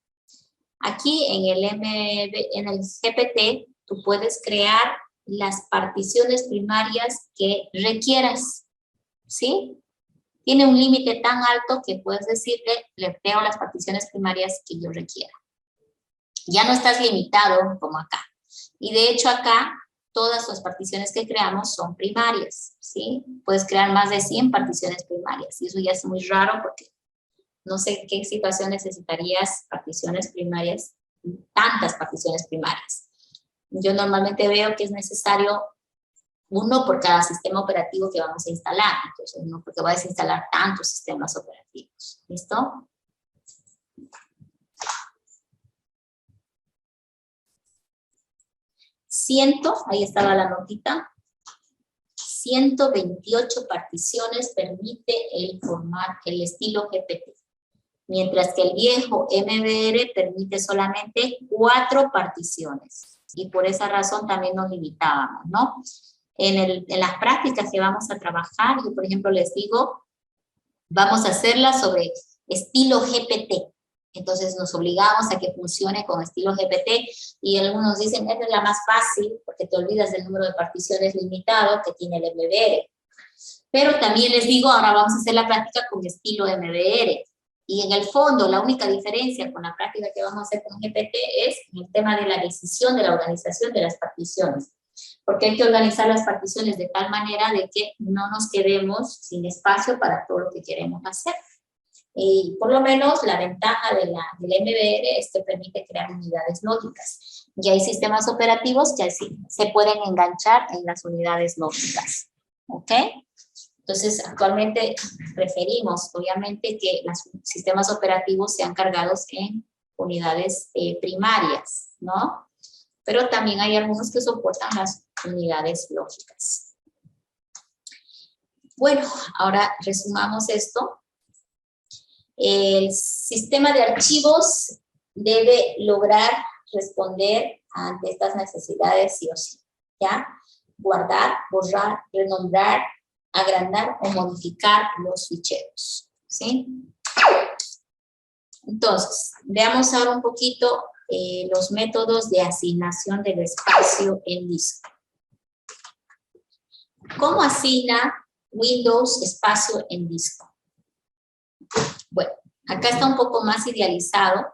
Aquí en el GPT, tú puedes crear las particiones primarias que requieras, ¿sí? Tiene un límite tan alto que puedes decirle, le creo las particiones primarias que yo requiera. Ya no estás limitado como acá. Y de hecho acá, todas las particiones que creamos son primarias, ¿sí? Puedes crear más de 100 particiones primarias. Y eso ya es muy raro porque no sé en qué situación necesitarías particiones primarias, tantas particiones primarias. Yo normalmente veo que es necesario 1 por cada sistema operativo que vamos a instalar. Entonces, no porque vayas a instalar tantos sistemas operativos. ¿Listo? Ahí estaba la notita, 128 particiones permite el estilo GPT, mientras que el viejo MBR permite solamente 4 particiones, y por esa razón también nos limitábamos, ¿no? En las prácticas que vamos a trabajar, yo por ejemplo les digo, vamos a hacerlas sobre estilo GPT. Entonces nos obligamos a que funcione con estilo GPT y algunos dicen, esta es la más fácil porque te olvidas del número de particiones limitado que tiene el MBR. Pero también les digo, ahora vamos a hacer la práctica con estilo MBR. Y en el fondo, la única diferencia con la práctica que vamos a hacer con GPT es el tema de la decisión de la organización de las particiones. Porque hay que organizar las particiones de tal manera de que no nos quedemos sin espacio para todo lo que queremos hacer. Y por lo menos la ventaja del MBR es que permite crear unidades lógicas. Y hay sistemas operativos que así se pueden enganchar en las unidades lógicas. ¿Ok? Entonces, actualmente preferimos, obviamente, que los sistemas operativos sean cargados en unidades primarias, ¿no? Pero también hay algunos que soportan las unidades lógicas. Bueno, ahora resumamos esto. El sistema de archivos debe lograr responder ante estas necesidades sí o sí, ¿ya? Guardar, borrar, renombrar, agrandar o modificar los ficheros, ¿sí? Entonces, veamos ahora un poquito los métodos de asignación del espacio en disco. ¿Cómo asigna Windows espacio en disco? Bueno, acá está un poco más idealizado,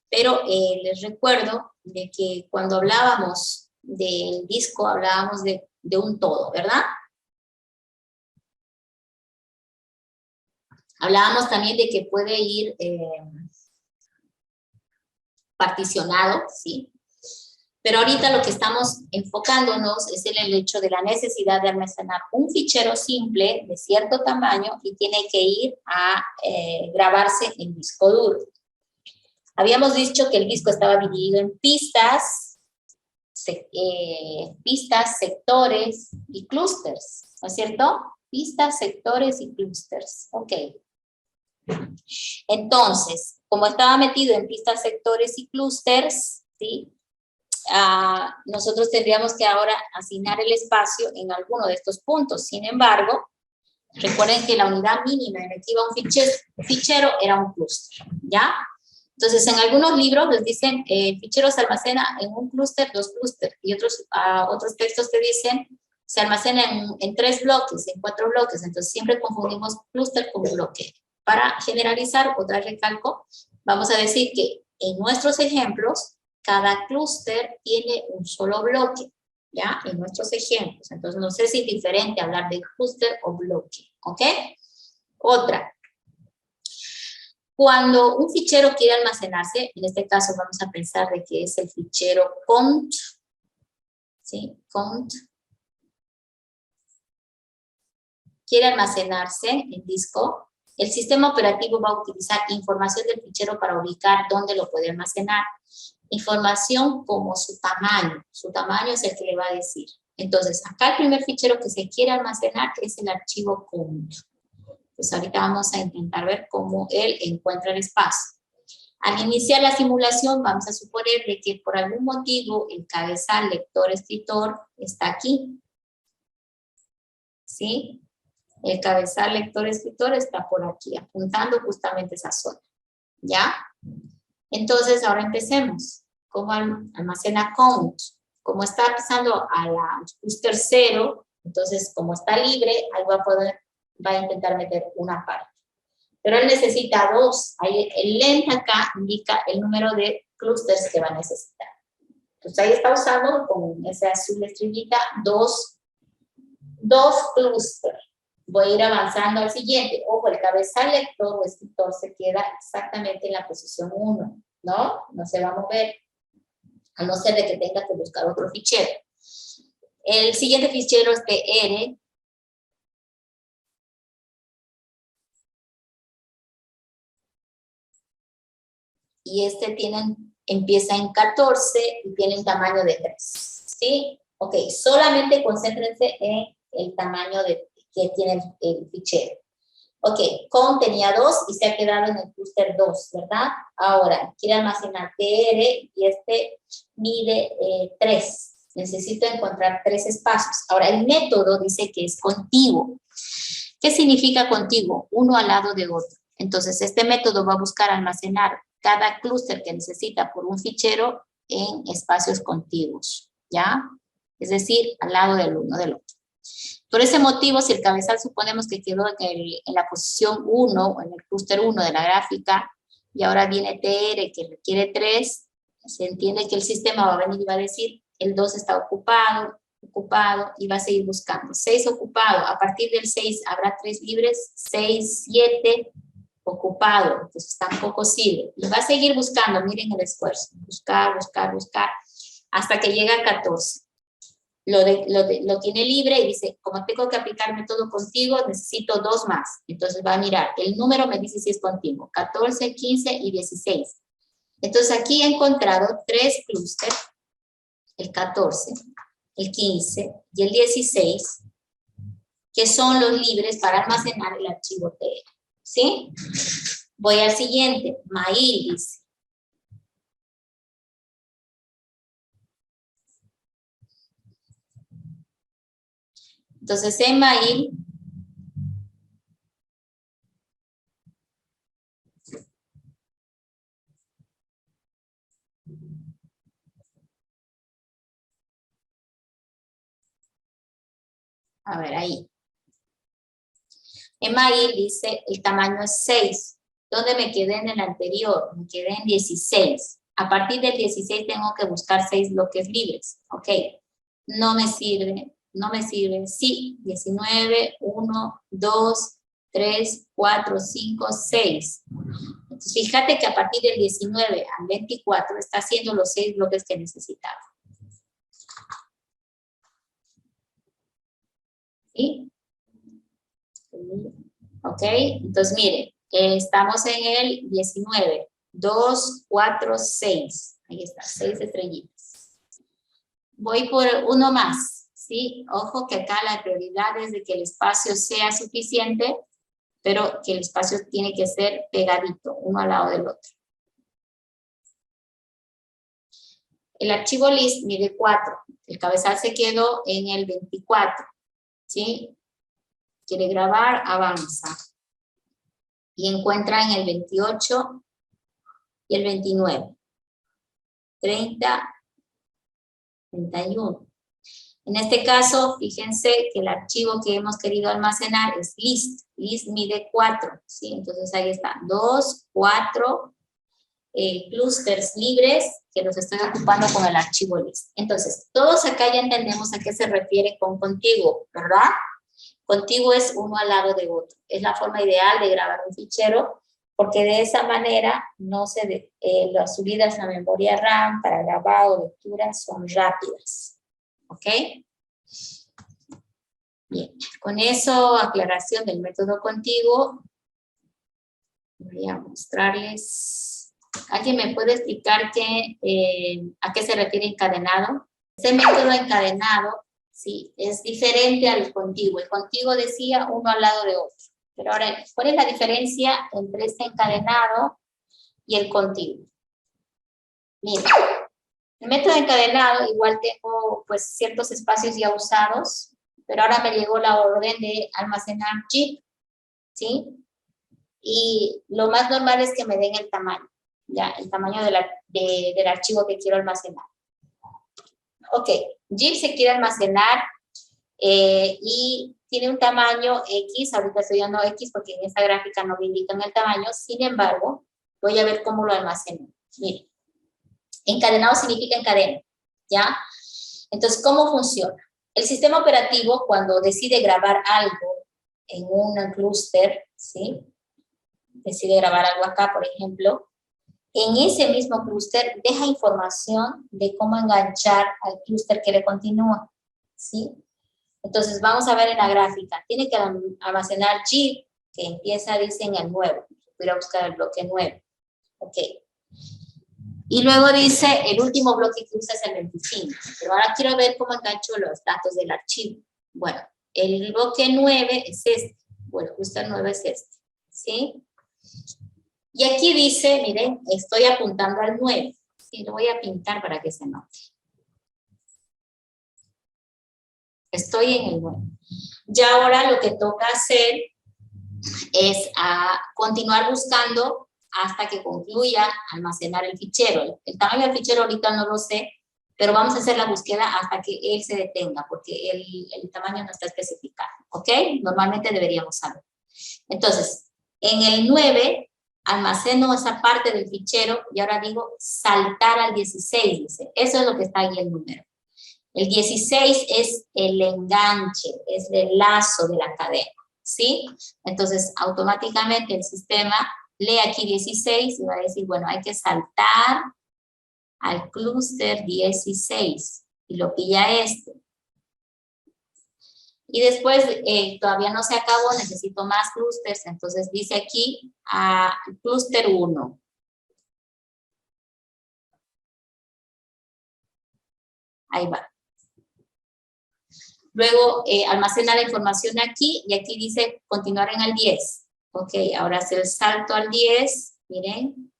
pero les recuerdo de que cuando hablábamos del disco, hablábamos de un todo, ¿verdad? Hablábamos también de que puede ir particionado, ¿sí? Pero ahorita lo que estamos enfocándonos es en el hecho de la necesidad de almacenar un fichero simple de cierto tamaño y tiene que ir a grabarse en disco duro. Habíamos dicho que el disco estaba dividido en pistas, sectores y clústeres, ¿no es cierto? Pistas, sectores y clústeres. Ok. Entonces, como estaba metido en pistas, sectores y clústeres, ¿sí? Nosotros tendríamos que ahora asignar el espacio en alguno de estos puntos. Sin embargo, recuerden que la unidad mínima en la que iba un fichero era un clúster, ¿ya? Entonces, en algunos libros les dicen, el fichero se almacena en un clúster, 2 clústeres, y otros textos te dicen, se almacena en 3 bloques, en 4 bloques, entonces siempre confundimos clúster con bloque. Para generalizar, otra vez recalco, vamos a decir que en nuestros ejemplos, cada clúster tiene un solo bloque, ¿ya? En nuestros ejemplos. Entonces, no sé si es diferente hablar de clúster o bloque, ¿ok? Otra. Cuando un fichero quiere almacenarse, en este caso vamos a pensar de que es el fichero cont, ¿sí? Cont. Quiere almacenarse en disco, el sistema operativo va a utilizar información del fichero para ubicar dónde lo puede almacenar. Información como su tamaño es el que le va a decir. Entonces, acá el primer fichero que se quiere almacenar es el archivo cont. Pues ahorita vamos a intentar ver cómo él encuentra el espacio. Al iniciar la simulación, vamos a suponer de que por algún motivo el cabezal lector-escritor está aquí. ¿Sí? El cabezal lector-escritor está por aquí, apuntando justamente esa zona. ¿Ya? Entonces, ahora empecemos. ¿Cómo almacena count? Como está pasando a la clúster 0, entonces, como está libre, ahí va a intentar meter una parte. Pero él necesita 2. Ahí, el length acá indica el número de clústeres que va a necesitar. Entonces, ahí está usando con esa azul estrellita 2 clústeres. Voy a ir avanzando al siguiente. Ojo, el cabezal lector o escritor se queda exactamente en la posición 1, ¿no? No se va a mover, a no ser de que tenga que buscar otro fichero. El siguiente fichero es TR. Y empieza en 14 y tiene un tamaño de 3, ¿sí? Ok, solamente concéntrense en el tamaño que tiene el fichero. Ok, con tenía 2 y se ha quedado en el clúster 2, ¿verdad? Ahora, quiere almacenar TR y este mide 3. Necesito encontrar 3 espacios. Ahora, el método dice que es contiguo. ¿Qué significa contiguo? Uno al lado de otro. Entonces, este método va a buscar almacenar cada clúster que necesita por un fichero en espacios contiguos, ¿ya? Es decir, al lado del uno del otro. Por ese motivo, si el cabezal suponemos que quedó en la posición 1 o en el clúster 1 de la gráfica y ahora viene TR que requiere 3, se entiende que el sistema va a venir y va a decir el 2 está ocupado y va a seguir buscando. 6 ocupado, a partir del 6 habrá 3 libres, 6, 7 ocupado, entonces tampoco sirve. Y va a seguir buscando, miren el esfuerzo, buscar, hasta que llega a 14. Lo tiene libre y dice, como tengo que aplicar método contigo, necesito 2 más. Entonces va a mirar, el número me dice si es continuo, 14, 15 y 16. Entonces aquí he encontrado 3 clústeres, el 14, el 15 y el 16, que son los libres para almacenar el archivo TR. ¿Sí? Voy al siguiente, mail, dice. Entonces, en mail, a ver, ahí. En mail dice, el tamaño es 6. ¿Dónde me quedé en el anterior? Me quedé en 16. A partir del 16 tengo que buscar 6 bloques libres. Ok, no me sirve. Sí, 19, 1, 2, 3, 4, 5, 6. Entonces, fíjate que a partir del 19 al 24 está haciendo los 6 bloques que necesitaba. ¿Sí? Ok, entonces miren, estamos en el 19, 2, 4, 6. Ahí está, 6 estrellitas. Voy por uno más, ¿sí? Ojo que acá la prioridad es de que el espacio sea suficiente, pero que el espacio tiene que ser pegadito, uno al lado del otro. El archivo list mide 4. El cabezal se quedó en el 24. ¿Sí? Quiere grabar, avanza. Y encuentra en el 28 y el 29. 30, 31. En este caso, fíjense que el archivo que hemos querido almacenar es list. List mide 4, ¿sí? Entonces ahí está, 2, 4 clusters libres que los estoy ocupando con el archivo list. Entonces, todos acá ya entendemos a qué se refiere con contiguo, ¿verdad? Contiguo es uno al lado de otro. Es la forma ideal de grabar un fichero, porque de esa manera no las subidas a memoria RAM para grabado o lectura son rápidas. ¿Ok? Bien, con eso, aclaración del método contiguo. Voy a mostrarles. ¿Alguien me puede explicar a qué se refiere encadenado? Ese método encadenado, sí, es diferente al contiguo. El contiguo decía uno al lado de otro. Pero ahora, ¿cuál es la diferencia entre este encadenado y el contiguo? Miren, el método encadenado, igual tengo pues ciertos espacios ya usados, pero ahora me llegó la orden de almacenar zip, ¿sí? Y lo más normal es que me den el tamaño, ya, el tamaño del archivo que quiero almacenar. Ok, zip se quiere almacenar y tiene un tamaño X, ahorita estoy dando X porque en esta gráfica no me indican el tamaño, sin embargo, voy a ver cómo lo almaceno. Miren, encadenado significa encadena, ¿ya? Entonces, ¿cómo funciona? El sistema operativo, cuando decide grabar algo en un clúster, ¿sí? Decide grabar algo acá, por ejemplo, en ese mismo clúster deja información de cómo enganchar al clúster que le continúa, ¿sí? Entonces, vamos a ver en la gráfica. Tiene que almacenar zip, que empieza, dice, en el 9. Voy a buscar el bloque 9. Ok. Y luego dice, el último bloque que usa es el 25. Pero ahora quiero ver cómo engancho los datos del archivo. Bueno, el bloque 9 es este. O el clúster 9 es este. ¿Sí? Y aquí dice, miren, estoy apuntando al 9. Sí, lo voy a pintar para que se note. Estoy en el 9. Ya ahora lo que toca hacer es continuar buscando hasta que concluya almacenar el fichero. El tamaño del fichero ahorita no lo sé, pero vamos a hacer la búsqueda hasta que él se detenga, porque el tamaño no está especificado, ¿ok? Normalmente deberíamos saber. Entonces, en el 9 almaceno esa parte del fichero y ahora digo saltar al 16, dice. Eso es lo que está ahí el número. El 16 es el enganche, es el lazo de la cadena, ¿sí? Entonces, automáticamente el sistema lee aquí 16 y va a decir, bueno, hay que saltar al clúster 16 y lo pilla este. Y después, todavía no se acabó, necesito más clústeres, entonces dice aquí, clúster 1. Ahí va. Luego almacena la información aquí y aquí dice continuar en el 10. Ok, ahora hace el salto al 10. Miren,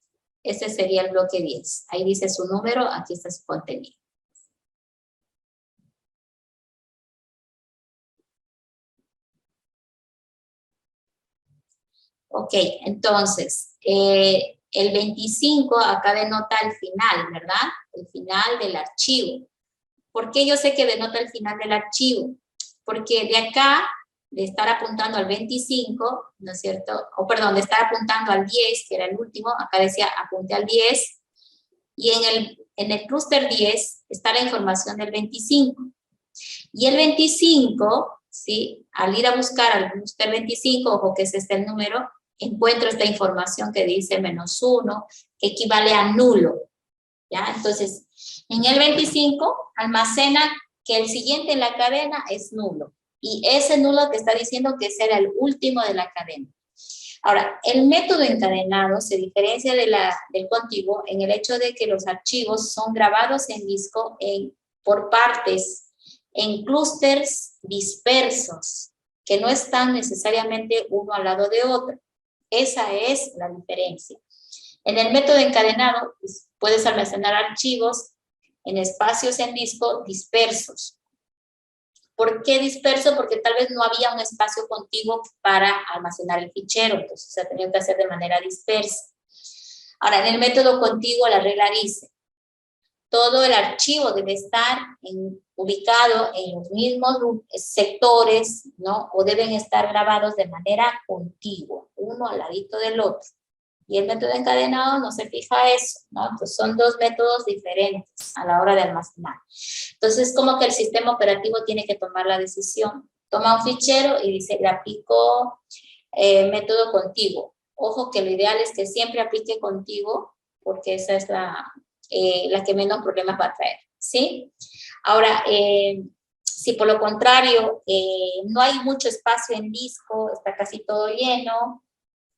este sería el bloque 10. Ahí dice su número, aquí está su contenido. Ok, entonces, el 25 acá denota el final, ¿verdad? El final del archivo. ¿Por qué yo sé que denota el final del archivo? Porque de acá, de estar apuntando al 25, ¿no es cierto? O perdón, de estar apuntando al 10, que era el último, acá decía apunte al 10, y en el clúster 10 está la información del 25. Y el 25, ¿sí? Al ir a buscar al clúster 25, ojo que es este el número, encuentro esta información que dice -1, que equivale a nulo, ¿ya? Entonces, en el 25 almacena que el siguiente en la cadena es nulo. Y ese nulo te está diciendo que será el último de la cadena. Ahora, el método encadenado se diferencia del contiguo en el hecho de que los archivos son grabados en disco por partes, en clústeres dispersos, que no están necesariamente uno al lado de otro. Esa es la diferencia. En el método encadenado, pues, puedes almacenar archivos en espacios en disco dispersos. ¿Por qué disperso? Porque tal vez no había un espacio contiguo para almacenar el fichero, entonces se ha tenido que hacer de manera dispersa. Ahora, en el método contiguo la regla dice, todo el archivo debe estar ubicado en los mismos sectores, ¿no? O deben estar grabados de manera contigua, uno al ladito del otro. Y el método encadenado no se fija eso, ¿no? Entonces son dos métodos diferentes a la hora de almacenar. Entonces, como que el sistema operativo tiene que tomar la decisión. Toma un fichero y dice, le aplico método contiguo. Ojo que lo ideal es que siempre aplique contiguo, porque esa es la que menos problemas va a traer, ¿sí? Ahora, si por lo contrario no hay mucho espacio en disco, está casi todo lleno,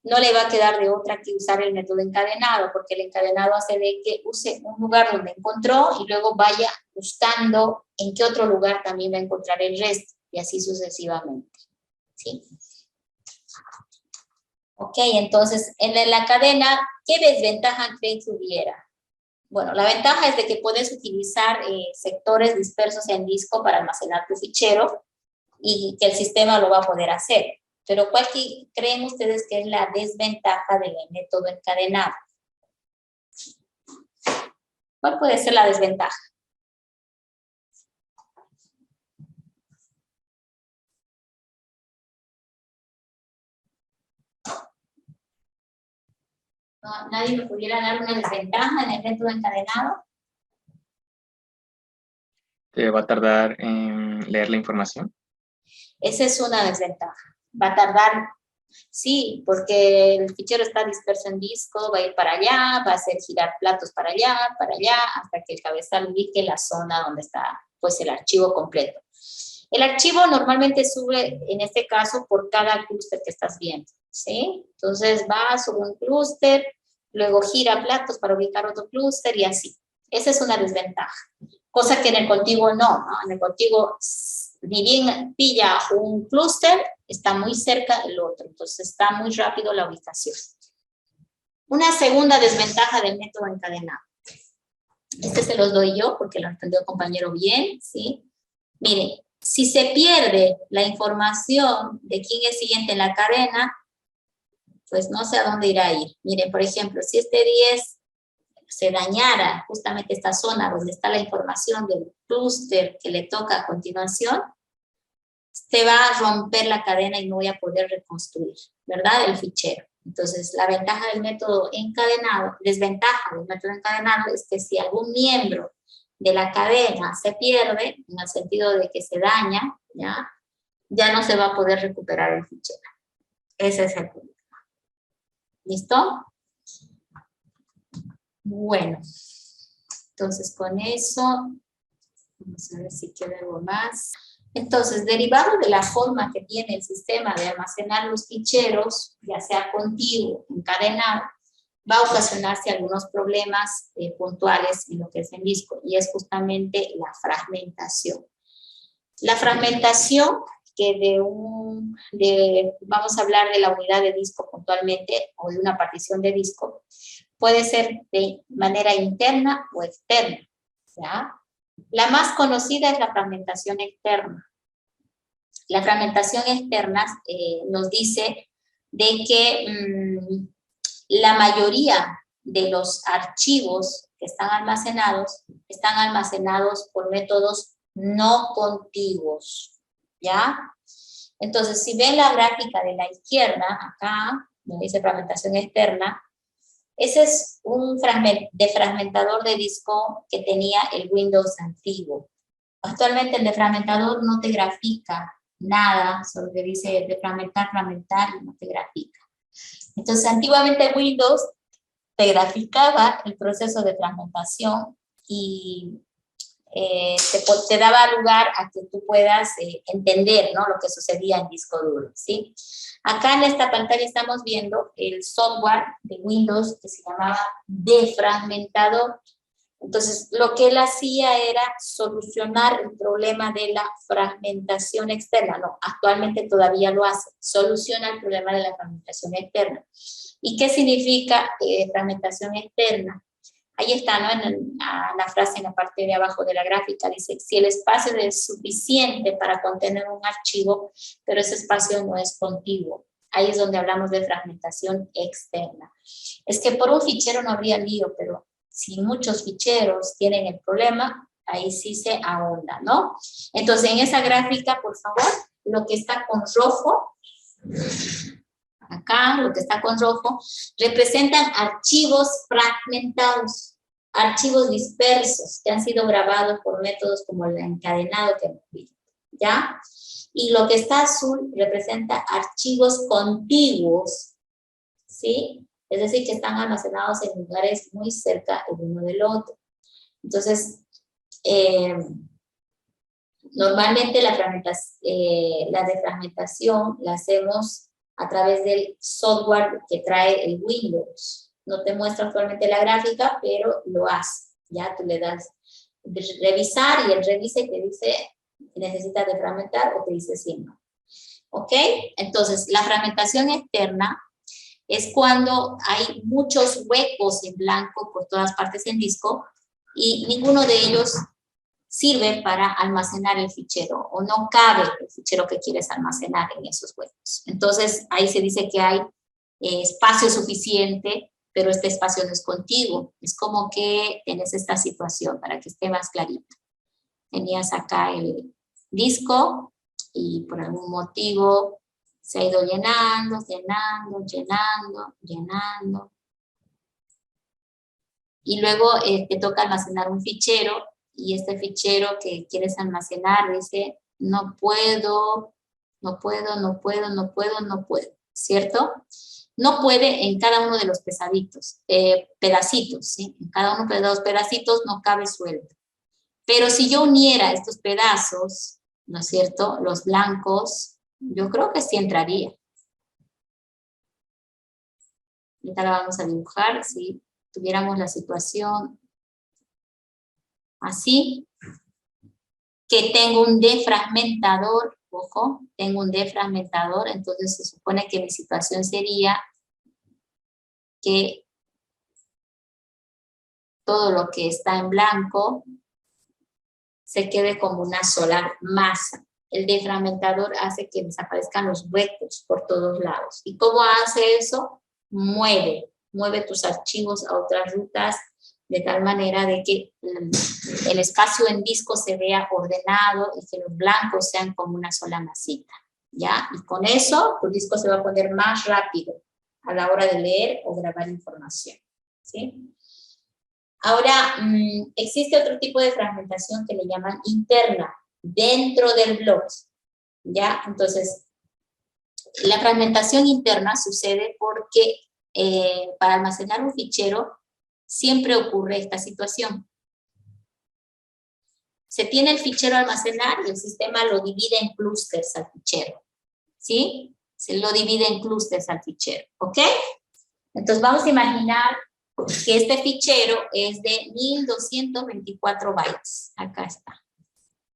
no le va a quedar de otra que usar el método encadenado, porque el encadenado hace de que use un lugar donde encontró y luego vaya buscando en qué otro lugar también va a encontrar el resto, y así sucesivamente, ¿sí? Ok, entonces, en la cadena, ¿qué desventaja creen que hubiera? Bueno, la ventaja es de que puedes utilizar sectores dispersos en disco para almacenar tu fichero y que el sistema lo va a poder hacer. Pero ¿cuál creen ustedes que es la desventaja del método encadenado? ¿Cuál puede ser la desventaja? ¿No? ¿Nadie me pudiera dar una desventaja en el método encadenado? ¿Te va a tardar en leer la información? Esa es una desventaja. Va a tardar, sí, porque el fichero está disperso en disco, va a ir para allá, va a hacer girar platos para allá, hasta que el cabezal ubique la zona donde está pues, el archivo completo. El archivo normalmente sube, en este caso, por cada clúster que estás viendo, ¿sí? Entonces va, sube un clúster, luego gira platos para ubicar otro clúster y así. Esa es una desventaja. Cosa que en el contiguo no, ¿no? En el contiguo, ni bien pilla un clúster, está muy cerca del otro, entonces está muy rápido la ubicación. Una segunda desventaja del método encadenado. Este se los doy yo porque lo entendió el compañero bien, ¿sí? Miren, si se pierde la información de quién es siguiente en la cadena, pues no sé a dónde irá a ir. Miren, por ejemplo, si este 10 se dañara justamente esta zona donde está la información del clúster que le toca a continuación, se va a romper la cadena y no voy a poder reconstruir, ¿verdad? El fichero. Entonces, la ventaja del método encadenado, desventaja del método encadenado es que si algún miembro de la cadena se pierde, en el sentido de que se daña, ya no se va a poder recuperar el fichero. Ese es el punto. ¿Listo? Bueno, entonces con eso, vamos a ver si queda algo más. Entonces, derivado de la forma que tiene el sistema de almacenar los ficheros, ya sea contiguo, encadenado, va a ocasionarse algunos problemas puntuales en lo que es el disco, y es justamente la fragmentación. La fragmentación, que vamos a hablar de la unidad de disco puntualmente, o de una partición de disco, puede ser de manera interna o externa, ¿ya? La más conocida es la fragmentación externa. La fragmentación externa nos dice de que la mayoría de los archivos que están almacenados por métodos no contiguos, ¿ya? Entonces, si ven la gráfica de la izquierda, acá, donde dice fragmentación externa, ese es un defragmentador de disco que tenía el Windows antiguo. Actualmente el defragmentador no te grafica nada, solo te dice defragmentar, fragmentar y no te grafica. Entonces, antiguamente Windows te graficaba el proceso de fragmentación y te daba lugar a que tú puedas entender, ¿no?, lo que sucedía en disco duro, ¿sí? Acá en esta pantalla estamos viendo el software de Windows que se llamaba defragmentador. Entonces, lo que él hacía era solucionar el problema de la fragmentación externa. No, actualmente todavía lo hace. Soluciona el problema de la fragmentación externa. ¿Y qué significa fragmentación externa? Ahí está, ¿no? La frase en la parte de abajo de la gráfica dice, si el espacio es suficiente para contener un archivo, pero ese espacio no es contiguo. Ahí es donde hablamos de fragmentación externa. Es que por un fichero no habría lío, pero si muchos ficheros tienen el problema, ahí sí se ahonda, ¿no? Entonces, en esa gráfica, por favor, lo que está con rojo, acá, lo que está con rojo, representan archivos fragmentados, archivos dispersos que han sido grabados por métodos como el encadenado que hemos visto, ¿ya? Y lo que está azul representa archivos contiguos, ¿sí? Es decir, que están almacenados en lugares muy cerca el uno del otro. Entonces, normalmente la defragmentación la hacemos a través del software que trae el Windows. No te muestra actualmente la gráfica, pero lo hace. Ya tú le das revisar y él revisa y te dice si necesitas defragmentar o te dice si no. ¿Ok? Entonces, la fragmentación externa es cuando hay muchos huecos en blanco por todas partes en disco y ninguno de ellos sirve para almacenar el fichero o no cabe el fichero que quieres almacenar en esos huecos. Entonces, ahí se dice que hay espacio suficiente, pero este espacio no es contiguo. Es como que tienes esta situación para que esté más clarito. Tenías acá el disco y por algún motivo se ha ido llenando, llenando, llenando, llenando. Y luego te toca almacenar un fichero y este fichero que quieres almacenar dice, no puedo, no puedo, no puedo, no puedo, no puedo, ¿cierto? No puede en cada uno de los pedacitos, ¿sí? En cada uno de los pedacitos no cabe suelto. Pero si yo uniera estos pedazos, ¿no es cierto? Los blancos, yo creo que sí entraría. Ahorita la vamos a dibujar, si tuviéramos la situación así, que tengo un defragmentador, ojo, tengo un defragmentador, entonces se supone que mi situación sería que todo lo que está en blanco se quede como una sola masa. El defragmentador hace que desaparezcan los huecos por todos lados. ¿Y cómo hace eso? Mueve tus archivos a otras rutas de tal manera de que el espacio en disco se vea ordenado y que los blancos sean como una sola masita, ¿ya? Y con eso tu disco se va a poner más rápido a la hora de leer o grabar información, ¿sí? Ahora, existe otro tipo de fragmentación que le llaman interna, dentro del bloque, ¿ya? Entonces, la fragmentación interna sucede porque para almacenar un fichero siempre ocurre esta situación. Se tiene el fichero a almacenar y el sistema lo divide en clústeres al fichero, ¿sí? Se lo divide en clústeres al fichero, ¿ok? Entonces vamos a imaginar que este fichero es de 1224 bytes. Acá está.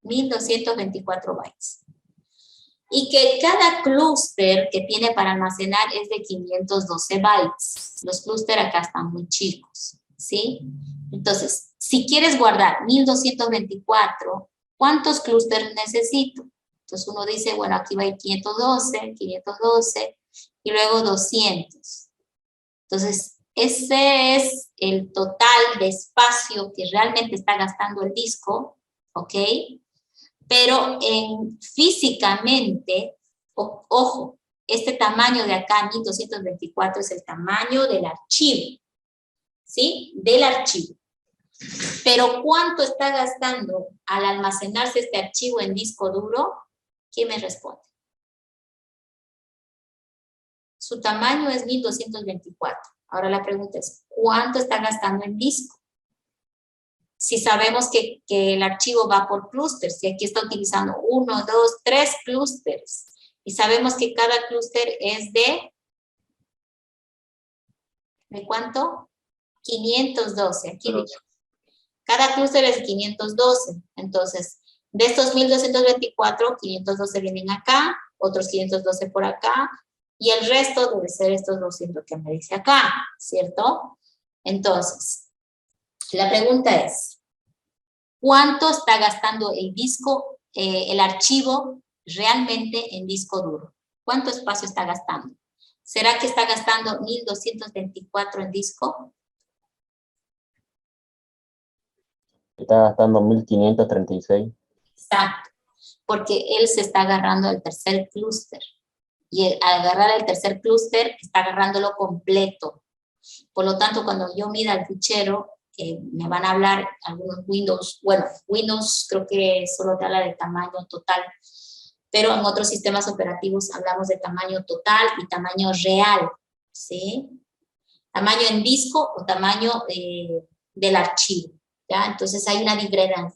1224 bytes. Y que cada clúster que tiene para almacenar es de 512 bytes. Los clústeres acá están muy chicos, ¿sí? Entonces, si quieres guardar 1224, ¿cuántos clústeres necesito? Entonces uno dice, bueno, aquí va a ir 512, 512, y luego 200. Entonces, ese es el total de espacio que realmente está gastando el disco, ¿ok? Pero físicamente, ojo, este tamaño de acá, 1224, es el tamaño del archivo, ¿sí? Del archivo. Pero ¿cuánto está gastando al almacenarse este archivo en disco duro? ¿Quién me responde? Su tamaño es 1224. Ahora la pregunta es, ¿cuánto está gastando en disco? Si sabemos que el archivo va por clústeres, y aquí está utilizando 1, 2, 3 clústeres, y sabemos que cada clúster es ¿de cuánto? 512, aquí dice. Cada clúster es 512, entonces, de estos 1224, 512 vienen acá, otros 512 por acá, y el resto debe ser estos 200 que me dice acá, ¿cierto? Entonces, La pregunta es, ¿cuánto está gastando el disco, el archivo realmente en disco duro? ¿Cuánto espacio está gastando? ¿Será que está gastando 1224 en disco? Está gastando 1536. Exacto, porque él se está agarrando el tercer clúster. Y al agarrar el tercer clúster, está agarrándolo completo. Por lo tanto, cuando yo mida el fichero, me van a hablar algunos Windows, bueno, Windows creo que solo te habla de tamaño total, pero en otros sistemas operativos hablamos de tamaño total y tamaño real, ¿sí? Tamaño en disco o tamaño del archivo, ¿ya? Entonces hay una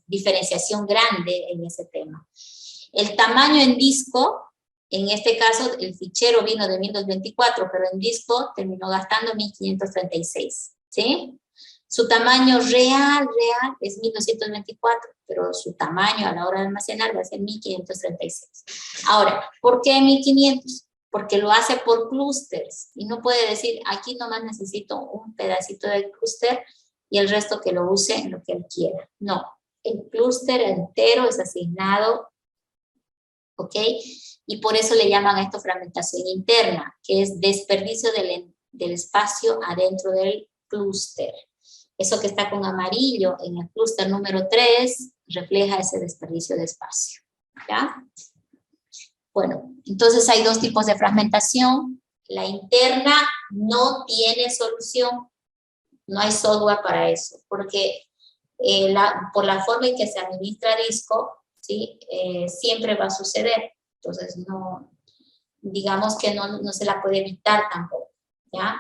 diferenciación grande en ese tema. El tamaño en disco, en este caso el fichero vino de 1224, pero en disco terminó gastando 1536, ¿sí? Su tamaño real es 1224, pero su tamaño a la hora de almacenar va a ser 1536. Ahora, ¿por qué 1500? Porque lo hace por clústeres y no puede decir, aquí nomás necesito un pedacito del clúster y el resto que lo use en lo que él quiera. No, el clúster entero es asignado, ¿ok? Y por eso le llaman a esto fragmentación interna, que es desperdicio del espacio adentro del clúster. Eso que está con amarillo en el clúster número 3 refleja ese desperdicio de espacio, ¿ya? Bueno, entonces hay dos tipos de fragmentación. La interna no tiene solución, no hay software para eso, porque por la forma en que se administra disco, ¿sí? Siempre va a suceder. Entonces, no, digamos que no se la puede evitar tampoco, ¿ya?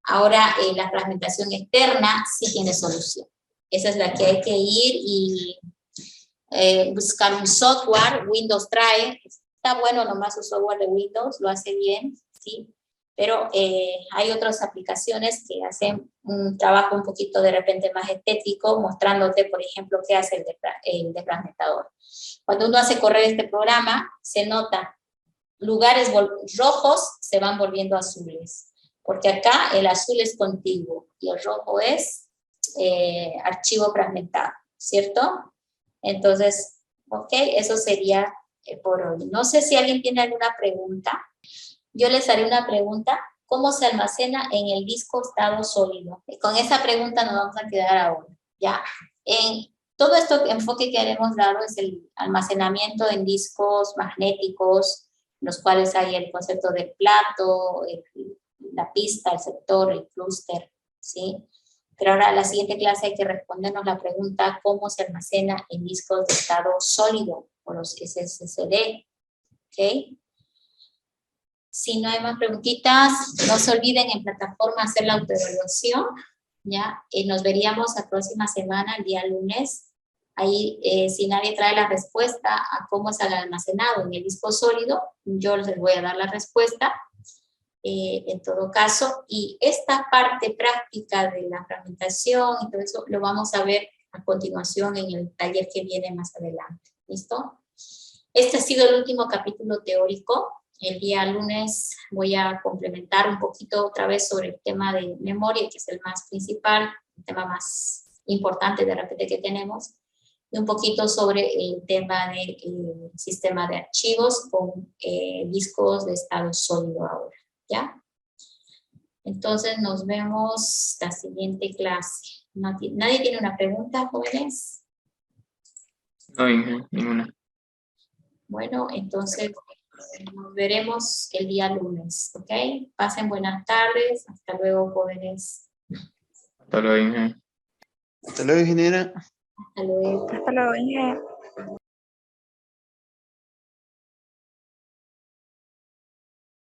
Ahora, la fragmentación externa sí tiene solución. Esa es la que hay que ir y buscar un software. Windows trae, está bueno nomás su software de Windows, lo hace bien, ¿sí? Pero hay otras aplicaciones que hacen un trabajo un poquito de repente más estético, mostrándote, por ejemplo, qué hace el defragmentador. Cuando uno hace correr este programa, se nota, lugares rojos se van volviendo azules, porque acá el azul es contiguo y el rojo es archivo fragmentado, ¿cierto? Entonces, ok, eso sería por hoy. No sé si alguien tiene alguna pregunta. Yo les haré una pregunta. ¿Cómo se almacena en el disco estado sólido? Con esa pregunta nos vamos a quedar ahora. Ya. En todo esto enfoque que hemos dado es el almacenamiento en discos magnéticos, los cuales hay el concepto del plato, la pista, el sector, el clúster, ¿sí? Pero ahora la siguiente clase hay que respondernos la pregunta ¿cómo se almacena en discos de estado sólido o los SSD? ¿Ok? Si no hay más preguntitas, no se olviden en plataforma hacer la autoevaluación, ¿ya? Nos veríamos la próxima semana, el día lunes. Ahí, si nadie trae la respuesta a cómo se ha almacenado en el disco sólido, yo les voy a dar la respuesta. En todo caso, y esta parte práctica de la fragmentación y todo eso lo vamos a ver a continuación en el taller que viene más adelante. ¿Listo? Este ha sido el último capítulo teórico. El día lunes voy a complementar un poquito otra vez sobre el tema de memoria, que es el más principal, el tema más importante de repente que tenemos, y un poquito sobre el tema del sistema de archivos con discos de estado sólido ahora. ¿Ya? Entonces nos vemos la siguiente clase. ¿Nadie tiene una pregunta, jóvenes? No, ninguna. Bueno, entonces nos veremos el día lunes, ¿ok? Pasen buenas tardes. Hasta luego, jóvenes. Hasta luego, Inge. Hasta luego, ingeniera. Hasta luego. Hasta luego, ingeniero.